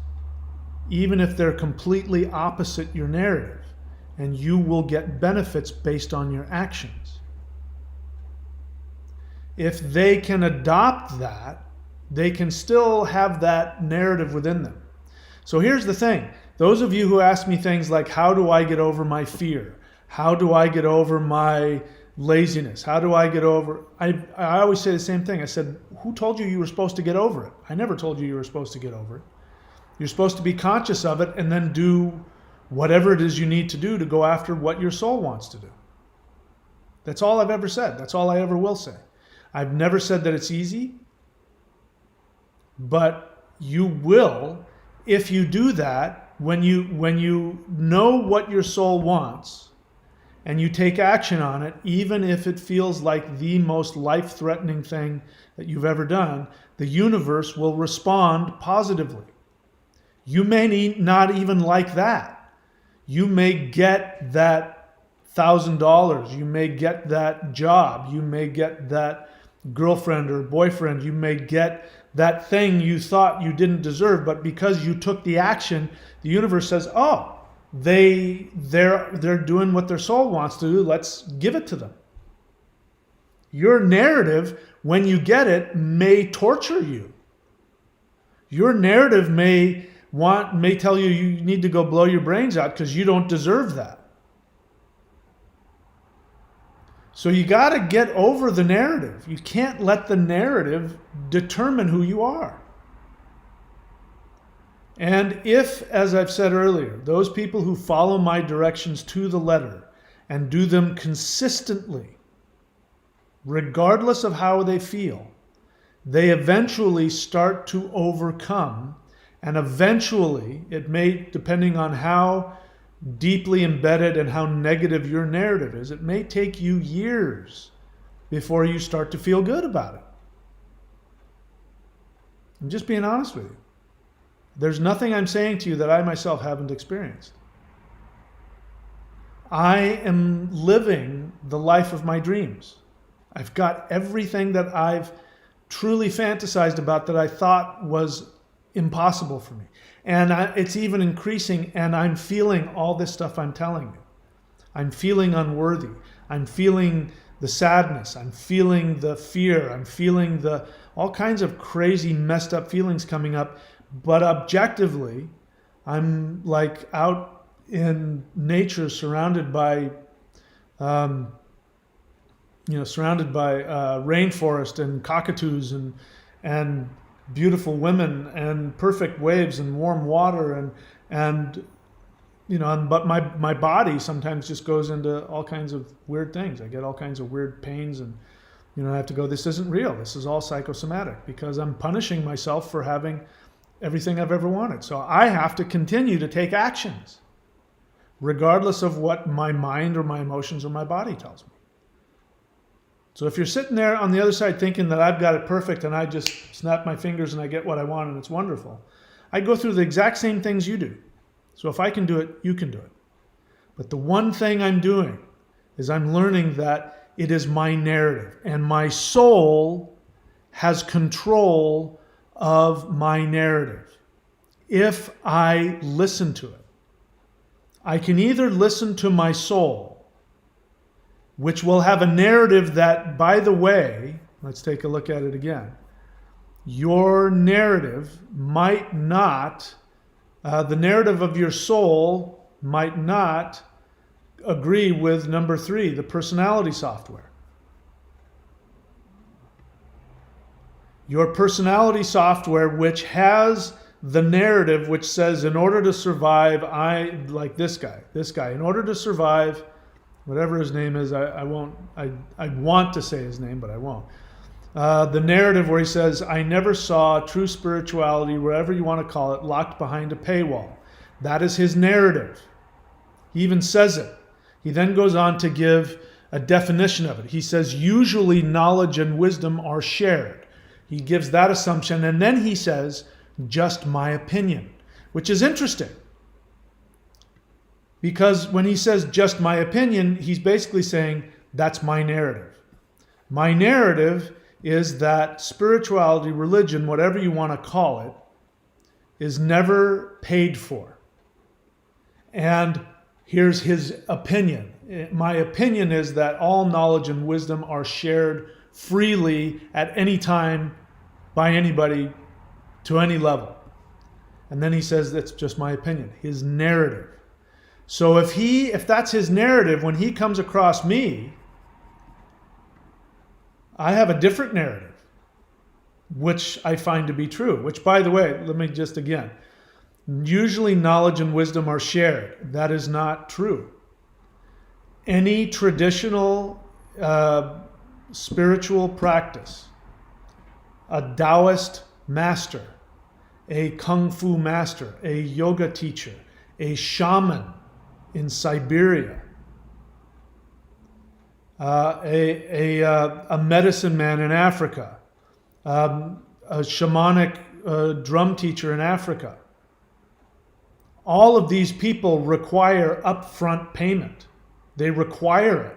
even if they're completely opposite your narrative, and you will get benefits based on your actions. If they can adopt that, they can still have that narrative within them. So here's the thing. Those of you who ask me things like, how do I get over my fear? How do I get over my laziness? How do I get over... I always say the same thing. I said, who told you were supposed to get over it? I never told you were supposed to get over it. You're supposed to be conscious of it and then do whatever it is you need to do to go after what your soul wants to do. That's all I've ever said. That's all I ever will say. I've never said that it's easy, but you will, if you do that, when you know what your soul wants and you take action on it, even if it feels like the most life-threatening thing that you've ever done, the universe will respond positively. You may not even like that. You may get that $1,000. You may get that job. You may get that girlfriend or boyfriend. You may get that thing you thought you didn't deserve, but because you took the action, the universe says, oh, they're doing what their soul wants to do. Let's give it to them. Your narrative, when you get it, may torture you. Your narrative may tell you you need to go blow your brains out because you don't deserve that. So you got to get over the narrative. You can't let the narrative determine who you are. And if, as I've said earlier, those people who follow my directions to the letter and do them consistently, regardless of how they feel, they eventually start to overcome. And eventually, it may, depending on how deeply embedded and how negative your narrative is, it may take you years before you start to feel good about it. I'm just being honest with you. There's nothing I'm saying to you that I myself haven't experienced. I am living the life of my dreams. I've got everything that I've truly fantasized about that I thought was impossible for me. And it's even increasing, and I'm feeling all this stuff I'm telling you. I'm feeling unworthy. I'm feeling the sadness. I'm feeling the fear. I'm feeling all kinds of crazy, messed up feelings coming up. But objectively, I'm like out in nature, surrounded by rainforest and cockatoos and beautiful women and perfect waves and warm water but my body sometimes just goes into all kinds of weird things. I get all kinds of weird pains, and I have to go, this isn't real. This is all psychosomatic, because I'm punishing myself for having everything I've ever wanted. So I have to continue to take actions, regardless of what my mind or my emotions or my body tells me. So if you're sitting there on the other side thinking that I've got it perfect and I just snap my fingers and I get what I want and it's wonderful, I go through the exact same things you do. So if I can do it, you can do it. But the one thing I'm doing is I'm learning that it is my narrative, and my soul has control of my narrative if I listen to it. I can either listen to my soul, which will have a narrative that, by the way, let's take a look at it again. Your narrative might not, the narrative of your soul might not agree with number 3, the personality software. Your personality software, which has the narrative which says, in order to survive, like this guy, in order to survive, whatever his name is, I want to say his name, but I won't. The narrative where he says, I never saw true spirituality, whatever you want to call it, locked behind a paywall. That is his narrative. He even says it. He then goes on to give a definition of it. He says, usually knowledge and wisdom are shared. He gives that assumption, and then he says, just my opinion, which is interesting. Because when he says just my opinion, he's basically saying, that's my narrative. My narrative is that spirituality, religion, whatever you want to call it, is never paid for. And here's his opinion. My opinion is that all knowledge and wisdom are shared freely at any time by anybody to any level. And then he says, that's just my opinion, his narrative. So if that's his narrative, when he comes across me, I have a different narrative, which I find to be true, which, by the way, let me just again, usually knowledge and wisdom are shared. That is not true. Any traditional spiritual practice, a Taoist master, a Kung Fu master, a yoga teacher, a shaman in Siberia, a medicine man in Africa, a shamanic drum teacher in Africa. All of these people require upfront payment. They require it.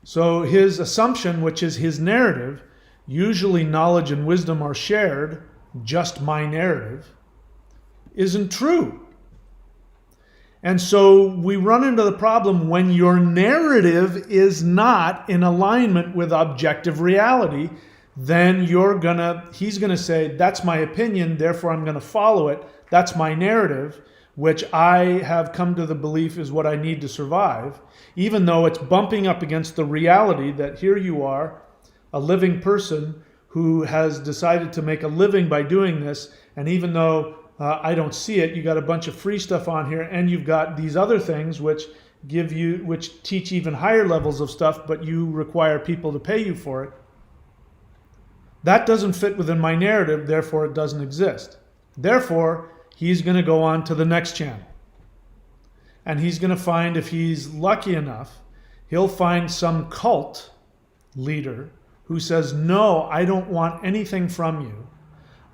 So his assumption, which is his narrative, usually knowledge and wisdom are shared, just my narrative, isn't true. And so we run into the problem when your narrative is not in alignment with objective reality, then he's gonna say, that's my opinion, therefore I'm gonna follow it. That's my narrative, which I have come to the belief is what I need to survive, even though it's bumping up against the reality that here you are, a living person who has decided to make a living by doing this, and even though I don't see it. You got a bunch of free stuff on here, and you've got these other things which teach even higher levels of stuff, but you require people to pay you for it. That doesn't fit within my narrative, therefore it doesn't exist. Therefore, he's going to go on to the next channel. And he's going to find, if he's lucky enough, he'll find some cult leader who says, no, I don't want anything from you.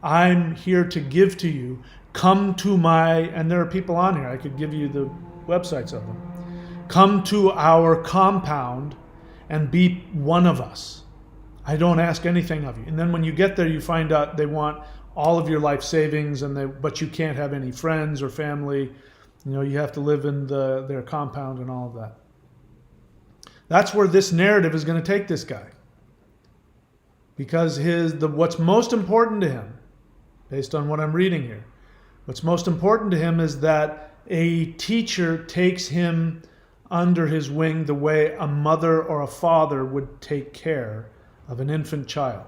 I'm here to give to you. Come to my, and there are people on here, I could give you the websites of them. Come to our compound and be one of us. I don't ask anything of you. And then when you get there, you find out they want all of your life savings, but you can't have any friends or family. You have to live in their compound and all of that. That's where this narrative is going to take this guy. Because what's most important to him, based on what I'm reading here, what's most important to him is that a teacher takes him under his wing the way a mother or a father would take care of an infant child.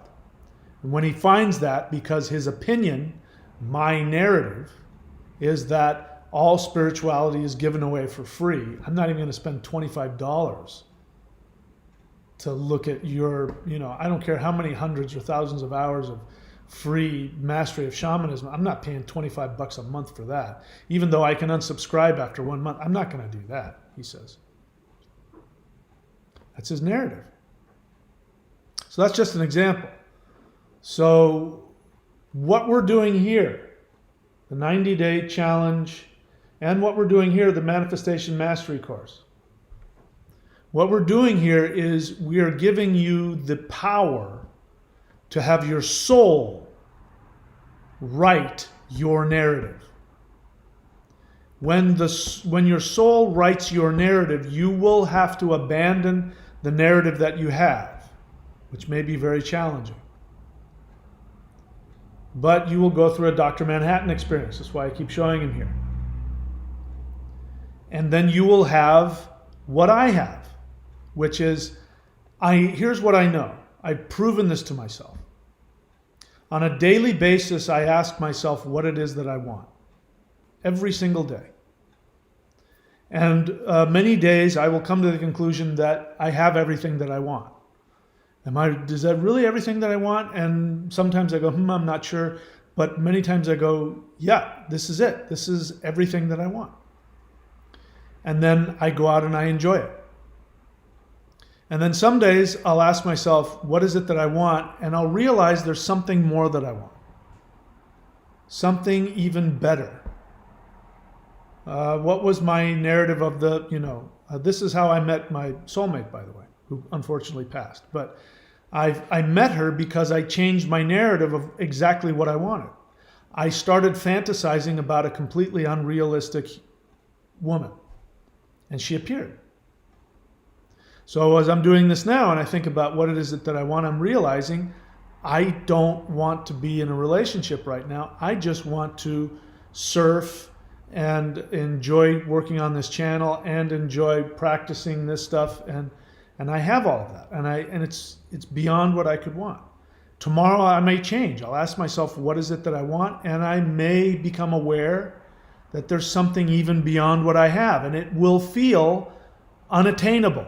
And when he finds that, because his opinion, my narrative, is that all spirituality is given away for free, I'm not even going to spend $25 to look at your, I don't care how many hundreds or thousands of hours of free mastery of shamanism. I'm not paying $25 a month for that. Even though I can unsubscribe after 1 month, I'm not going to do that, he says. That's his narrative. So that's just an example. So what we're doing here, the 90-day challenge, and what we're doing here, the Manifestation Mastery course, what we're doing here is we are giving you the power to have your soul write your narrative. When your soul writes your narrative, you will have to abandon the narrative that you have, which may be very challenging. But you will go through a Dr. Manhattan experience. That's why I keep showing him here. And then you will have what I have, which is, here's what I know. I've proven this to myself. On a daily basis, I ask myself what it is that I want. Every single day. And many days I will come to the conclusion that I have everything that I want. Is that really everything that I want? And sometimes I go, I'm not sure. But many times I go, yeah, this is it. This is everything that I want. And then I go out and I enjoy it. And then some days I'll ask myself, what is it that I want? And I'll realize there's something more that I want. Something even better. What was my narrative of this is how I met my soulmate, by the way, who unfortunately passed. But I met her because I changed my narrative of exactly what I wanted. I started fantasizing about a completely unrealistic woman. And she appeared. So as I'm doing this now and I think about what it is that I want, I'm realizing I don't want to be in a relationship right now. I just want to surf and enjoy working on this channel and enjoy practicing this stuff. And I have all of that. And it's beyond what I could want. Tomorrow I may change. I'll ask myself, what is it that I want? And I may become aware that there's something even beyond what I have. And it will feel unattainable.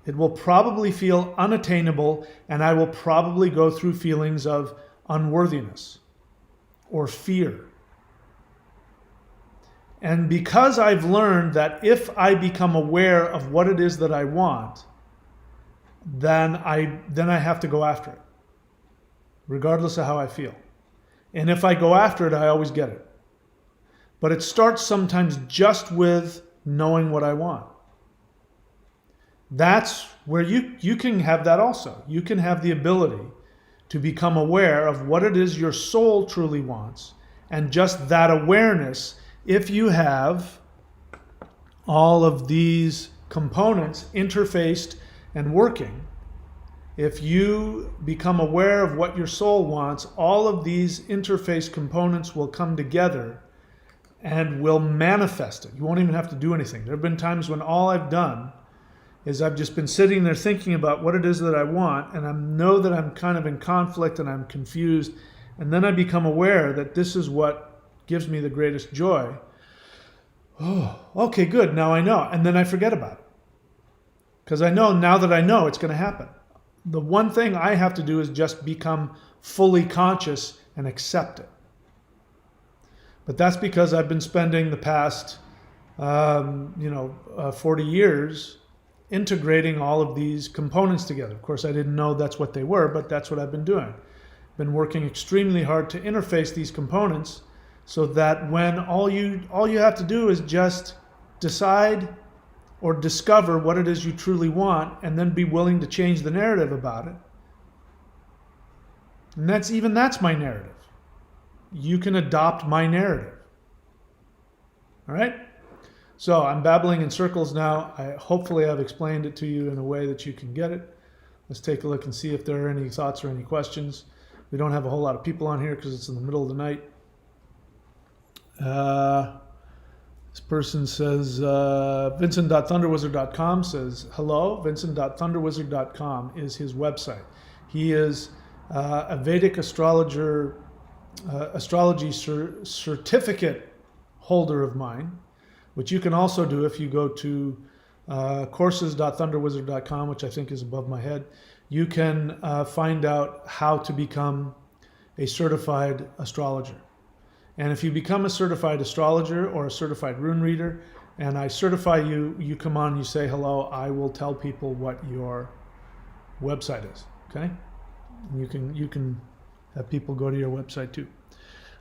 It will probably feel unattainable, and I will probably go through feelings of unworthiness or fear. And because I've learned that if I become aware of what it is that I want, then I have to go after it, regardless of how I feel. And if I go after it, I always get it. But it starts sometimes just with knowing what I want. That's where you can have that also. You can have the ability to become aware of what it is your soul truly wants. And just that awareness, if you have all of these components interfaced and working, if you become aware of what your soul wants, all of these interface components will come together and will manifest it. You won't even have to do anything. There have been times when all I've done is I've just been sitting there thinking about what it is that I want, and I know that I'm kind of in conflict and I'm confused, and then I become aware that this is what gives me the greatest joy. Oh, okay, good. Now I know. And then I forget about it. Because I know now that I know it's going to happen. The one thing I have to do is just become fully conscious and accept it. But that's because I've been spending the past, 40 years integrating all of these components together. Of course, I didn't know that's what they were, but that's what I've been doing. Been working extremely hard to interface these components so that when all you have to do is just decide or discover what it is you truly want and then be willing to change the narrative about it. And that's my narrative. You can adopt my narrative. All right? So I'm babbling in circles now. Hopefully I've explained it to you in a way that you can get it. Let's take a look and see if there are any thoughts or any questions. We don't have a whole lot of people on here because it's in the middle of the night. This person says, Vincent.thunderwizard.com says, hello. Vincent.thunderwizard.com is his website. He is a Vedic astrology certificate holder of mine, which you can also do if you go to courses.thunderwizard.com, which I think is above my head. You can find out how to become a certified astrologer. And if you become a certified astrologer or a certified rune reader, and I certify you, you come on, you say hello, I will tell people what your website is, okay? And you can have people go to your website too.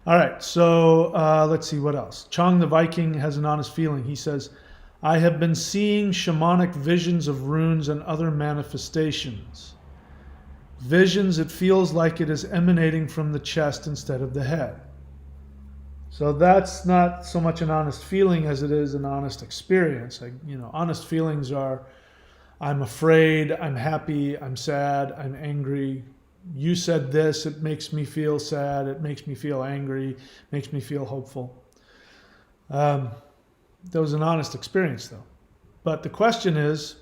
All right, so let's see what else. Chong the Viking has an honest feeling. He says, I have been seeing shamanic visions of runes and other manifestations. Visions, it feels like it is emanating from the chest instead of the head. So that's not so much an honest feeling as it is an honest experience. Honest feelings are, I'm afraid, I'm happy, I'm sad, I'm angry. You said this, it makes me feel sad, it makes me feel angry, makes me feel hopeful. That was an honest experience though. But the question is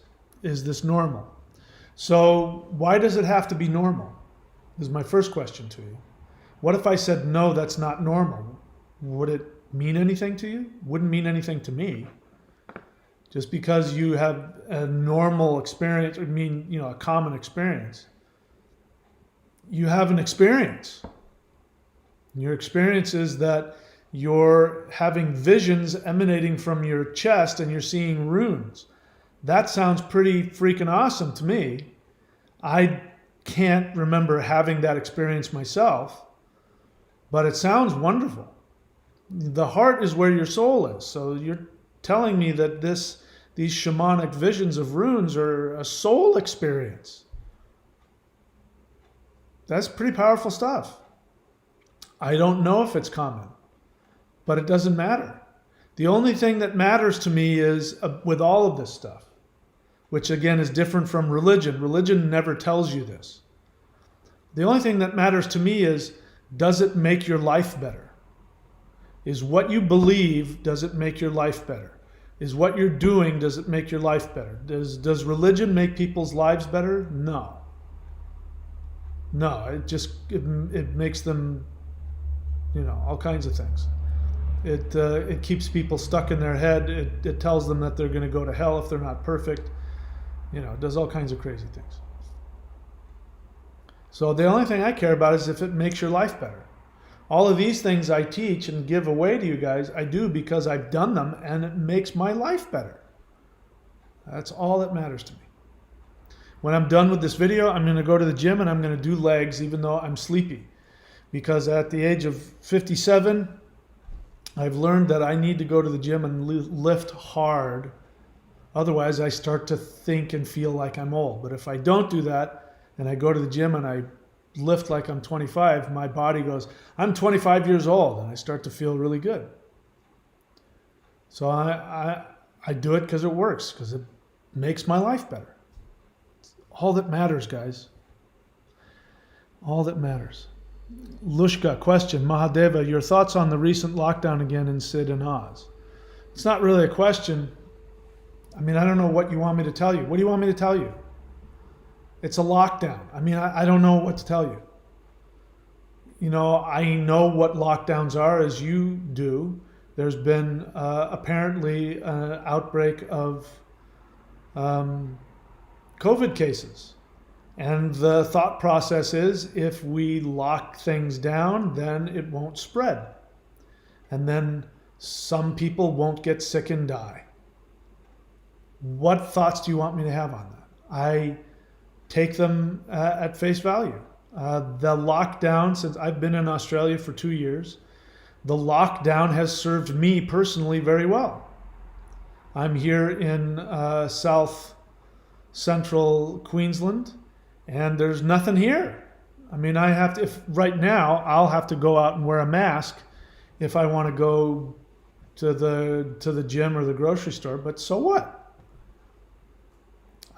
this normal? So why does it have to be normal? Is my first question to you. What if I said, no, that's not normal? Would it mean anything to you? Wouldn't mean anything to me. Just because you have a normal experience, a common experience. You have an experience. Your experience is that you're having visions emanating from your chest and you're seeing runes. That sounds pretty freaking awesome to me. I can't remember having that experience myself, but it sounds wonderful. The heart is where your soul is. So you're telling me that these shamanic visions of runes are a soul experience. That's pretty powerful stuff. I don't know if it's common, but it doesn't matter. The only thing that matters to me is with all of this stuff, which again is different from religion. Religion never tells you this. The only thing that matters to me is, does it make your life better? Is what you believe, does it make your life better? Is what you're doing, does it make your life better? Does religion make people's lives better? No. No, it makes them, all kinds of things. It keeps people stuck in their head. It tells them that they're going to go to hell if they're not perfect. It does all kinds of crazy things. So the only thing I care about is if it makes your life better. All of these things I teach and give away to you guys, I do because I've done them and it makes my life better. That's all that matters to me. When I'm done with this video, I'm going to go to the gym and I'm going to do legs even though I'm sleepy. Because at the age of 57, I've learned that I need to go to the gym and lift hard. Otherwise, I start to think and feel like I'm old. But if I don't do that and I go to the gym and I lift like I'm 25, my body goes, I'm 25 years old, and I start to feel really good. So I do it because it works, because it makes my life better. It's all that matters, guys. All that matters. Lushka, question. Mahadeva, your thoughts on the recent lockdown again in Sid and Oz? It's not really a question. I don't know what you want me to tell you. What do you want me to tell you? It's a lockdown. I don't know what to tell you. I know what lockdowns are, as you do. There's been apparently an outbreak of COVID cases. And the thought process is if we lock things down, then it won't spread. And then some people won't get sick and die. What thoughts do you want me to have on that? I take them at face value. The lockdown, since I've been in Australia for 2 years, the lockdown has served me personally very well. I'm here in south central Queensland, and there's nothing here. I mean, right now, I'll have to go out and wear a mask if I want to go to the gym or the grocery store, but so what?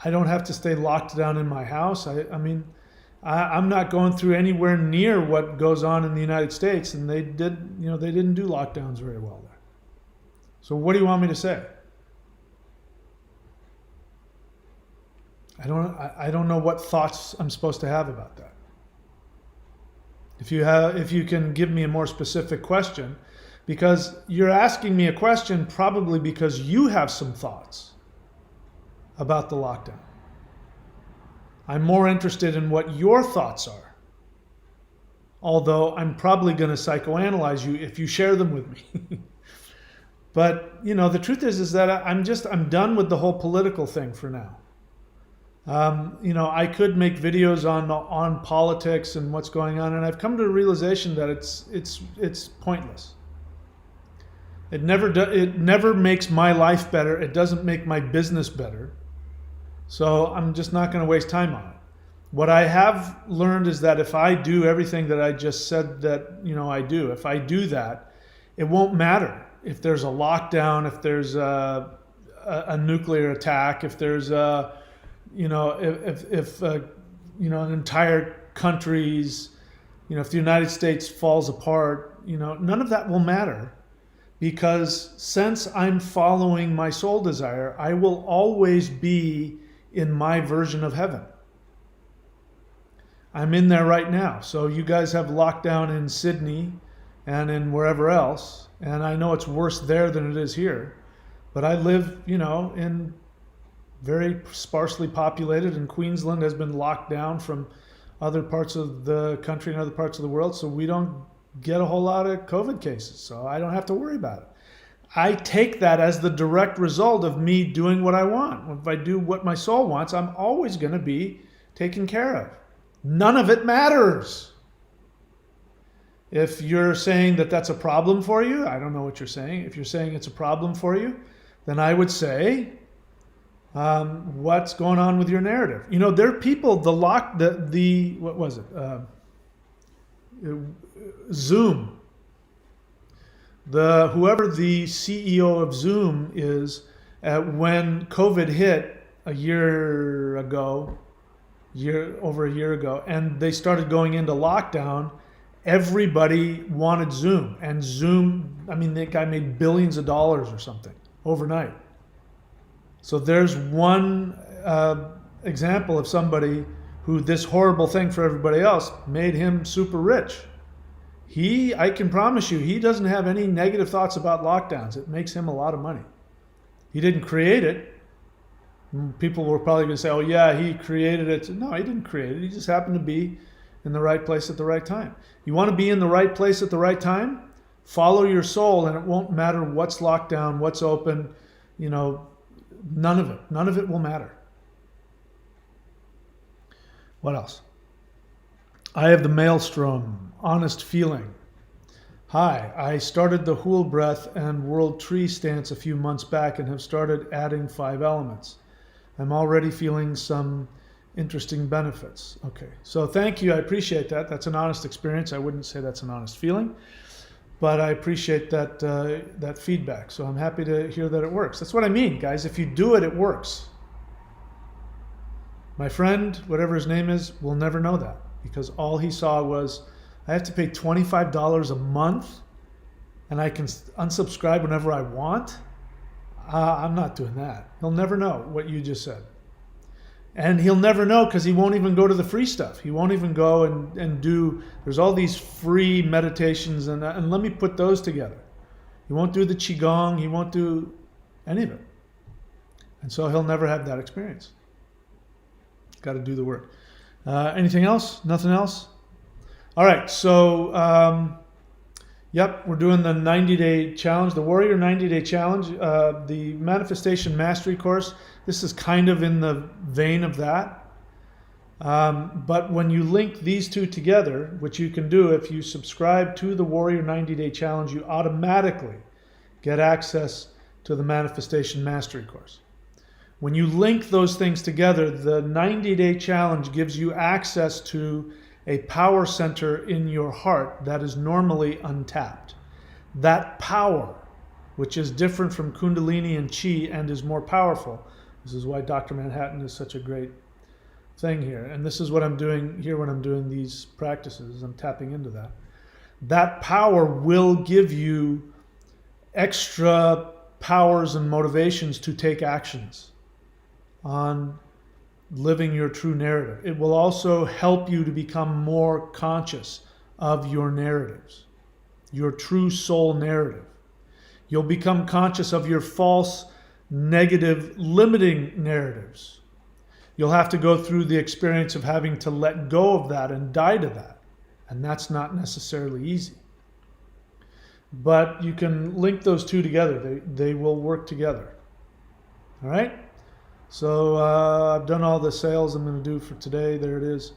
I don't have to stay locked down in my house. I'm not going through anywhere near what goes on in the United States, and they didn't do lockdowns very well there. So what do you want me to say? I don't know what thoughts I'm supposed to have about that. If you can give me a more specific question, because you're asking me a question probably because you have some thoughts about the lockdown. I'm more interested in what your thoughts are. Although I'm probably going to psychoanalyze you if you share them with me. But, the truth is that I'm done with the whole political thing for now. I could make videos on politics and what's going on, and I've come to the realization that it's pointless. It never makes my life better. It doesn't make my business better. So I'm just not going to waste time on it. What I have learned is that if I do everything that I just said that I do, if I do that, it won't matter if there's a lockdown, if there's a nuclear attack, if there's an entire country's, if the United States falls apart, none of that will matter. Because since I'm following my soul desire, I will always be in my version of heaven. I'm in there right now. So you guys have lockdown in Sydney and in wherever else, and I know it's worse there than it is here. But I live, in very sparsely populated, and Queensland has been locked down from other parts of the country and other parts of the world, so we don't get a whole lot of COVID cases, so I don't have to worry about it. I take that as the direct result of me doing what I want. If I do what my soul wants, I'm always going to be taken care of. None of it matters. If you're saying that that's a problem for you, I don't know what you're saying. If you're saying it's a problem for you, then I would say, what's going on with your narrative? There are people, what was it? Zoom. Whoever the CEO of Zoom is, when COVID hit over a year ago, and they started going into lockdown, everybody wanted Zoom. And Zoom, that guy made billions of dollars or something overnight. So there's one example of somebody who this horrible thing for everybody else made him super rich. I can promise you, he doesn't have any negative thoughts about lockdowns. It makes him a lot of money. He didn't create it. People were probably going to say, oh yeah, he created it. No, he didn't create it. He just happened to be in the right place at the right time. You want to be in the right place at the right time? Follow your soul, and it won't matter what's locked down, what's open, none of it. None of it will matter. What else? I have the maelstrom, honest feeling. Hi, I started the Hool Breath and World Tree stance a few months back and have started adding 5 elements. I'm already feeling some interesting benefits. Okay, so thank you. I appreciate that. That's an honest experience. I wouldn't say that's an honest feeling, but I appreciate that feedback. So I'm happy to hear that it works. That's what I mean, guys. If you do it, it works. My friend, whatever his name is, will never know that, because all he saw was, I have to pay $25 a month and I can unsubscribe whenever I want. I'm not doing that. He'll never know what you just said. And he'll never know because he won't even go to the free stuff. He won't even go and do, there's all these free meditations, and let me put those together. He won't do the Qigong. He won't do any of it. And so he'll never have that experience. Got to do the work. Anything else? Nothing else? All right. So, yep, we're doing the 90-day challenge, the Warrior 90-day challenge, the Manifestation Mastery course. This is kind of in the vein of that. But when you link these two together, which you can do if you subscribe to the Warrior 90-day challenge, you automatically get access to the Manifestation Mastery course. When you link those things together, the 90-day challenge gives you access to a power center in your heart that is normally untapped. That power, which is different from Kundalini and Chi and is more powerful. This is why Dr. Manhattan is such a great thing here. And this is what I'm doing here when I'm doing these practices. I'm tapping into that. That power will give you extra powers and motivations to take actions on living your true narrative. It will also help you to become more conscious of your narratives, your true soul narrative. You'll become conscious of your false, negative, limiting narratives. You'll have to go through the experience of having to let go of that and die to that. And that's not necessarily easy. But you can link those two together. They will work together. All right? So I've done all the sales I'm going to do for today. There it is.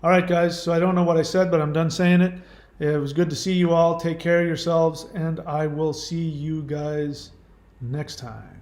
All right, guys. So I don't know what I said, but I'm done saying it. It was good to see you all. Take care of yourselves, and I will see you guys next time.